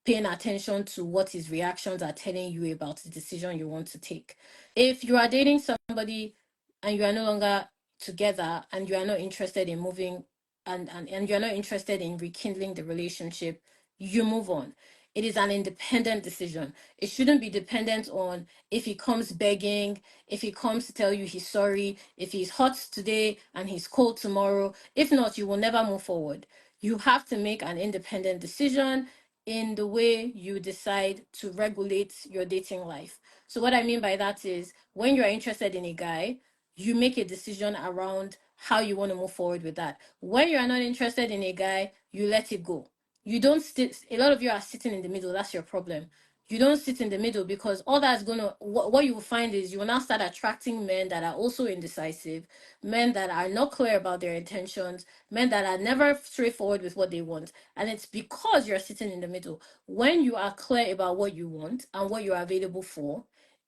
paying attention to what his reactions are telling you about the decision you want to take. If you are dating somebody and you are no longer together and you are not interested in moving and you're not interested in rekindling the relationship, you move on. It is an independent decision. It shouldn't be dependent on if he comes begging, if he comes to tell you he's sorry, if he's hot today and he's cold tomorrow. If not, you will never move forward. You have to make an independent decision in the way you decide to regulate your dating life. So what I mean by that is when you're interested in a guy, you make a decision around how you want to move forward with that. When you are not interested in a guy, you let it go. You don't sit, a lot of you are sitting in the middle. That's your problem. you don't sit in the middle, because all that's gonna, what you will find is you will now start attracting men that are also indecisive, men that are not clear about their intentions, men that are never straightforward with what they want. And it's because you're sitting in the middle. When you are clear about what you want and what you're available for,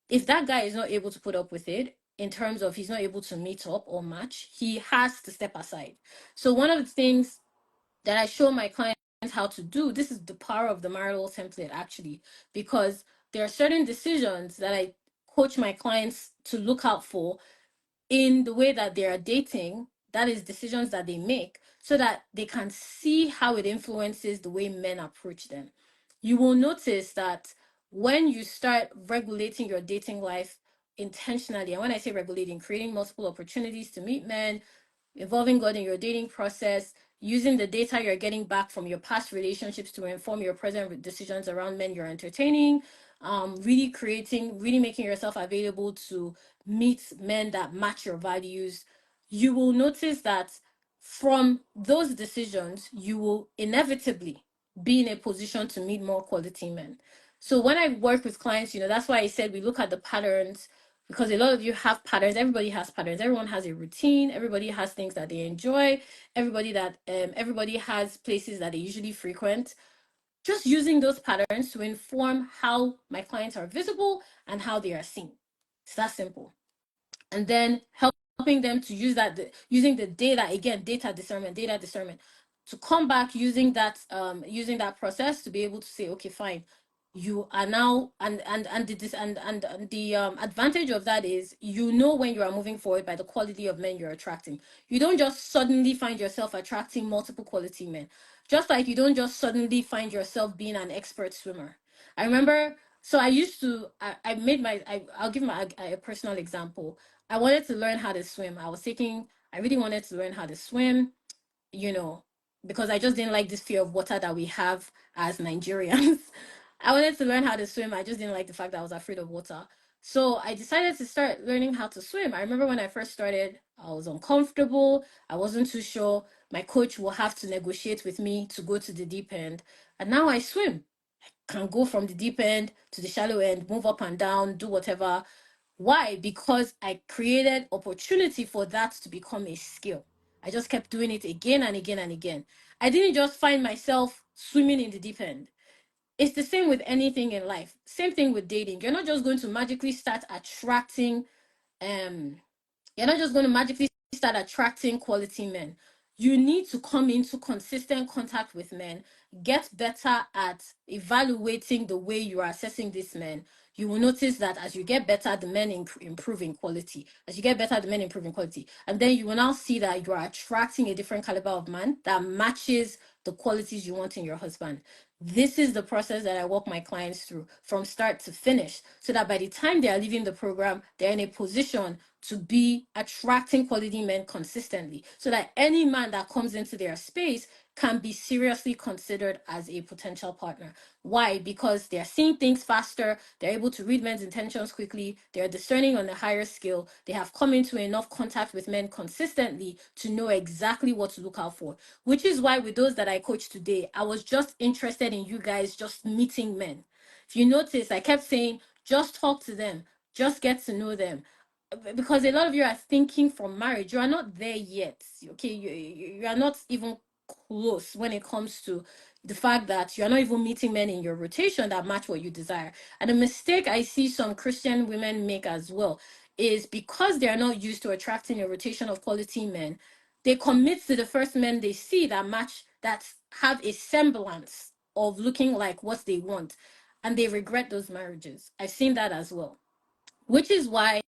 if that guy is not able to put up with it, in terms of he's not able to meet up or match, he has to step aside. So one of the things that I show my clients how to do, this is the power of the marital template, actually, because there are certain decisions that I coach my clients to look out for in the way that they are dating. That is decisions that they make, so that they can see how it influences the way men approach them. You will notice that when you start regulating your dating life intentionally, and when I say regulating, creating multiple opportunities to meet men, involving God in your dating process, using the data you're getting back from your past relationships to inform your present decisions around men you're entertaining, really making yourself available to meet men that match your values, you will notice that from those decisions, you will inevitably be in a position to meet more quality men. So when I work with clients, that's why I said we look at the patterns, because a lot of you have patterns. Everybody has patterns. Everyone has a routine. Everybody has things that they enjoy. Everybody has places that they usually frequent. Just using those patterns to inform how my clients are visible and how they are seen. It's that simple. And then helping them to use that, using the data, again, data discernment, to come back using that process to be able to say, okay, fine, you are now, and the advantage of that is, when you are moving forward by the quality of men you're attracting. You don't just suddenly find yourself attracting multiple quality men, just like you don't just suddenly find yourself being an expert swimmer. I remember, so I used to, I'll give a personal example. I wanted to learn how to swim. I really wanted to learn how to swim, you know, because I just didn't like this fear of water that we have as Nigerians. I wanted to learn how to swim. I just didn't like the fact that I was afraid of water. So I decided to start learning how to swim. I remember when I first started, I was uncomfortable. I wasn't too sure. My coach will have to negotiate with me to go to the deep end. And now I swim. Can go from the deep end to the shallow end, move up and down, do whatever. Why? Because I created opportunity for that to become a skill. I just kept doing it again and again and again. I didn't just find myself swimming in the deep end. It's the same with anything in life. Same thing with dating. You're not just going to magically start attracting you're not just going to magically start attracting quality men. You need to come into consistent contact with men, get better at evaluating the way you are assessing these men. You will notice that as you get better, the men improve in quality. As you get better, the men improve in quality. And then you will now see that you are attracting a different caliber of man that matches the qualities you want in your husband. This is the process that I walk my clients through from start to finish, so that by the time they are leaving the program, they're in a position to be attracting quality men consistently, so that any man that comes into their space can be seriously considered as a potential partner. Why? Because they're seeing things faster, they're able to read men's intentions quickly, they're discerning on a higher scale, they have come into enough contact with men consistently to know exactly what to look out for. Which is why with those that I coach today, I was just interested in you guys just meeting men. If you notice, I kept saying, just talk to them, just get to know them, because a lot of you are thinking from marriage. You are not there yet. Okay, you are not even close when it comes to the fact that you're not even meeting men in your rotation that match what you desire. And a mistake I see some Christian women make as well is, because they are not used to attracting a rotation of quality men, they commit to the first men they see that match, that have a semblance of looking like what they want, and they regret those marriages. I've seen that as well, which is why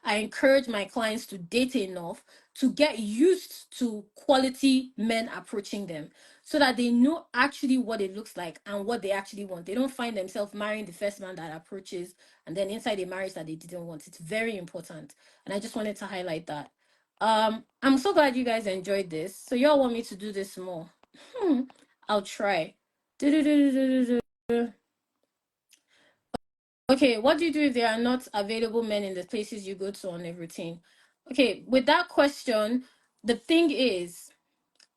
I encourage my clients to date enough to get used to quality men approaching them, so that they know actually what it looks like and what they actually want. They don't find themselves marrying the first man that approaches and then inside a marriage that they didn't want. It's very important. And I just wanted to highlight that. I'm so glad you guys enjoyed this. So y'all want me to do this more? I'll try. Okay, what do you do if there are not available men in the places you go to on a routine? Okay, with that question, the thing is,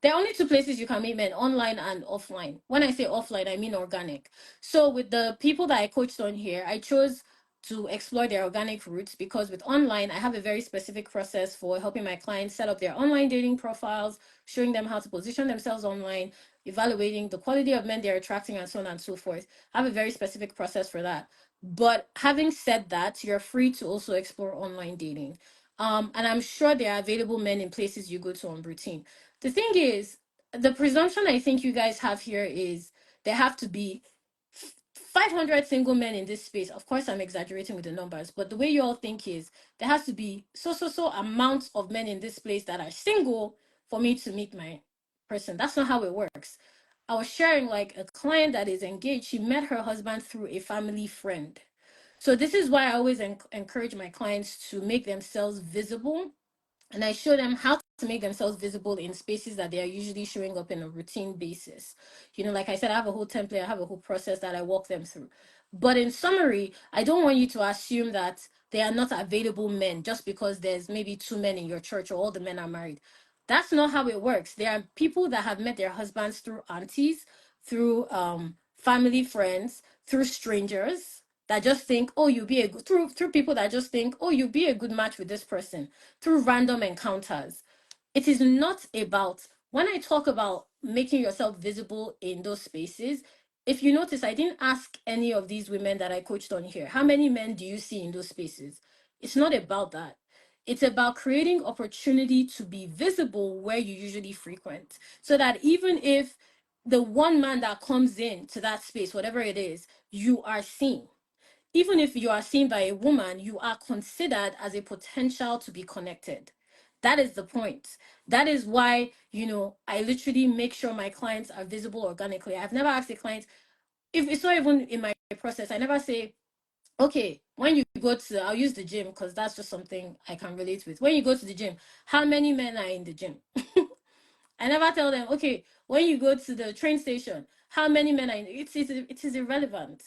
there are only two places you can meet men, online and offline. When I say offline, I mean organic. So with the people that I coached on here, I chose to explore their organic routes because with online, I have a very specific process for helping my clients set up their online dating profiles, showing them how to position themselves online, evaluating the quality of men they're attracting, and so on and so forth. I have a very specific process for that. But having said that, you're free to also explore online dating. And I'm sure there are available men in places you go to on routine. The thing is, the presumption I think you guys have here is there have to be 500 single men in this space. Of course, I'm exaggerating with the numbers, but the way you all think is there has to be so amounts of men in this place that are single for me to meet my person. That's not how it works. I was sharing like a client that is engaged. She met her husband through a family friend. So this is why I always encourage my clients to make themselves visible, and I show them how to make themselves visible in spaces that they are usually showing up in a routine basis. Like I said, I have a whole template, I have a whole process that I walk them through. But in summary, I don't want you to assume that they are not available men just because there's maybe two men in your church or all the men are married. That's not how it works. There are people that have met their husbands through aunties, through family friends, through strangers that just think, oh, you'll be a good, through people that just think, oh, you'll be a good match with this person, through random encounters. It is not about, when I talk about making yourself visible in those spaces, if you notice, I didn't ask any of these women that I coached on here, how many men do you see in those spaces? It's not about that. It's about creating opportunity to be visible where you usually frequent, so that even if the one man that comes in to that space, whatever it is, you are seen. Even if you are seen by a woman, you are considered as a potential to be connected. That is the point. That is why, I literally make sure my clients are visible organically. I've never asked a client, if it's not even in my process, I never say, okay, when you go to, I'll use the gym because that's just something I can relate with. When you go to the gym, how many men are in the gym? I never tell them, okay, when you go to the train station, how many men are in it is irrelevant.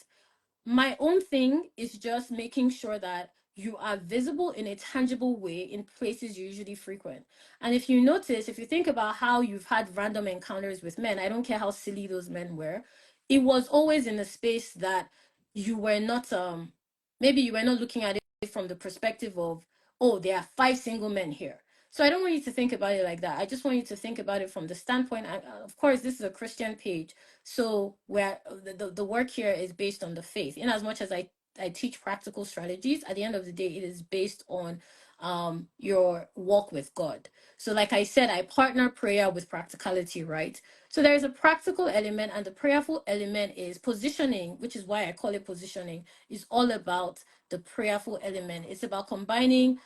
My own thing is just making sure that you are visible in a tangible way in places you usually frequent. And if you notice, if you think about how you've had random encounters with men, I don't care how silly those men were, it was always in a space that you were not maybe you were not looking at it from the perspective of, oh, there are five single men here. So I don't want you to think about it like that. I just want you to think about it from the standpoint, of course, this is a Christian page, so where the work here is based on the faith. In as much as I teach practical strategies, at the end of the day, it is based on your walk with God. So like I said, I partner prayer with practicality, right? So there is a practical element, and the prayerful element is positioning, which is why I call it positioning, is all about the prayerful element. It's about combining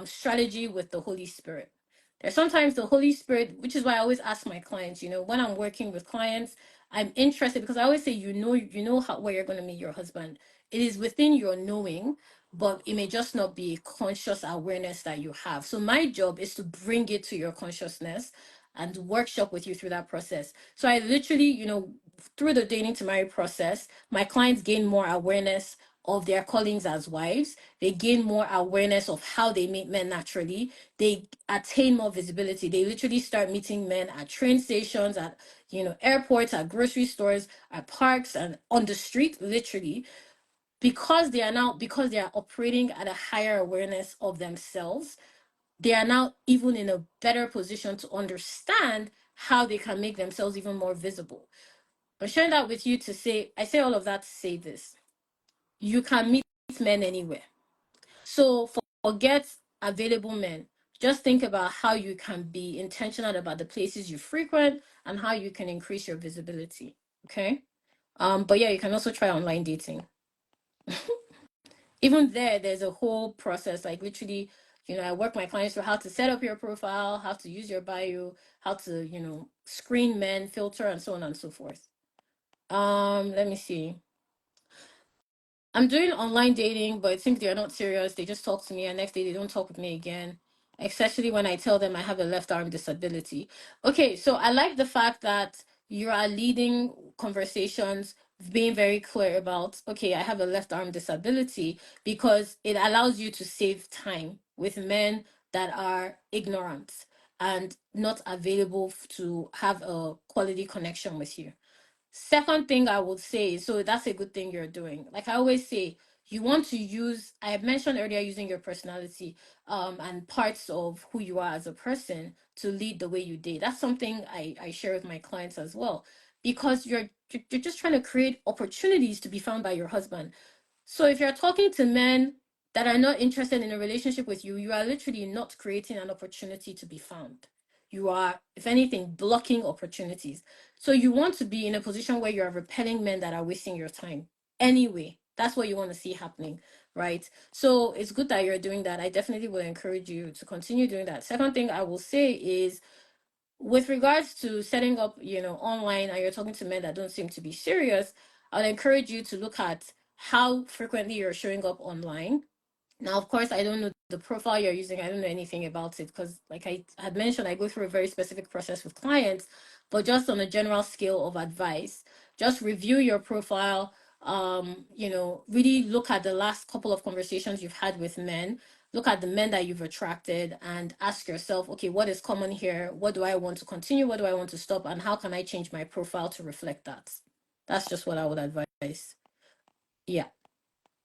strategy with the Holy Spirit. There's sometimes the Holy Spirit, which is why I always ask my clients, when I'm working with clients, I'm interested because I always say, where you're going to meet your husband. It is within your knowing, but it may just not be a conscious awareness that you have. So my job is to bring it to your consciousness and workshop with you through that process. So I literally, through the dating to marry process, my clients gain more awareness of their callings as wives. They gain more awareness of how they meet men naturally. They attain more visibility. They literally start meeting men at train stations, at airports, at grocery stores, at parks, and on the street, literally, because they are operating at a higher awareness of themselves. They are now even in a better position to understand how they can make themselves even more visible. I'm sharing that with you to say, I say all of that to say this. You can meet men anywhere. So forget available men. Just think about how you can be intentional about the places you frequent and how you can increase your visibility. Okay. But yeah, you can also try online dating. Even there's a whole process. Like literally, I work my clients through how to set up your profile, how to use your bio, how to, screen men, filter, and so on and so forth. Let me see. I'm doing online dating, but I think they're not serious. They just talk to me, and next day they don't talk with me again. Especially when I tell them I have a left arm disability. Okay, so I like the fact that you are leading conversations, being very clear about, okay, I have a left arm disability, because it allows you to save time with men that are ignorant. and not available to have a quality connection with you. Second thing I would say is, so that's a good thing you're doing. Like I always say, you want to use, I had mentioned earlier, using your personality and parts of who you are as a person to lead the way you date. That's something I share with my clients as well, because you're just trying to create opportunities to be found by your husband. So if you're talking to men that are not interested in a relationship with you, you are literally not creating an opportunity to be found. You are, if anything, blocking opportunities. So you want to be in a position where you are repelling men that are wasting your time. Anyway, that's what you want to see happening, right? So it's good that you're doing that. I definitely will encourage you to continue doing that. Second thing I will say is, with regards to setting up, online, and you're talking to men that don't seem to be serious, I'd encourage you to look at how frequently you're showing up online. Now, of course, I don't know the profile you're using. I don't know anything about it because, like I had mentioned, I go through a very specific process with clients. But just on a general scale of advice, just review your profile. Really look at the last couple of conversations you've had with men. Look at the men that you've attracted and ask yourself, okay, what is common here? What do I want to continue? What do I want to stop? And how can I change my profile to reflect that? That's just what I would advise. Yeah.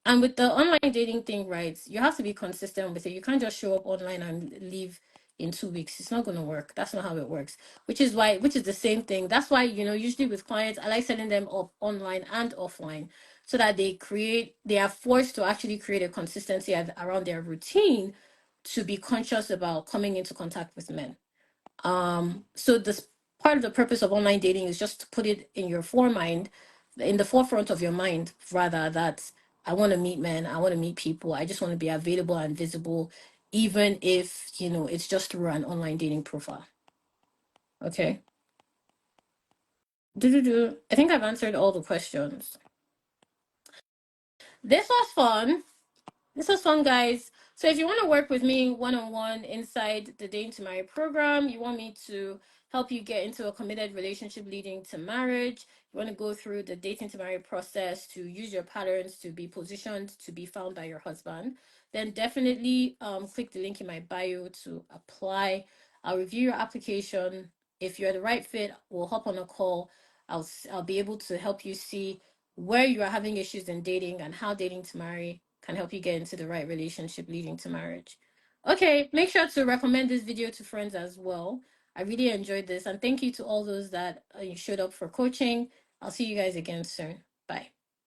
And with the online dating thing, right, you have to be consistent with it. You can't just show up online and leave in 2 weeks. It's not going to work. That's not how it works. Which is the same thing. That's why, usually with clients, I like setting them up online and offline so that they are forced to actually create a consistency around their routine to be conscious about coming into contact with men. So this part of the purpose of online dating is just to put it in your foremind, in the forefront of your mind, rather, that I want to meet men, I want to meet people, I just want to be available and visible, even if it's just through an online dating profile. Okay. I think I've answered all the questions. This was fun. This was fun, guys. So if you want to work with me one-on-one inside the Dating to Marry program, you want me to help you get into a committed relationship leading to marriage, you want to go through the Dating to Marry process to use your patterns to be positioned to be found by your husband, then definitely click the link in my bio to apply. I'll review your application. If you're the right fit, we'll hop on a call. I'll be able to help you see where you are having issues in dating and how Dating to Marry can help you get into the right relationship leading to marriage. Okay, make sure to recommend this video to friends as well. I really enjoyed this, and thank you to all those that showed up for coaching. I'll see you guys again soon. Bye.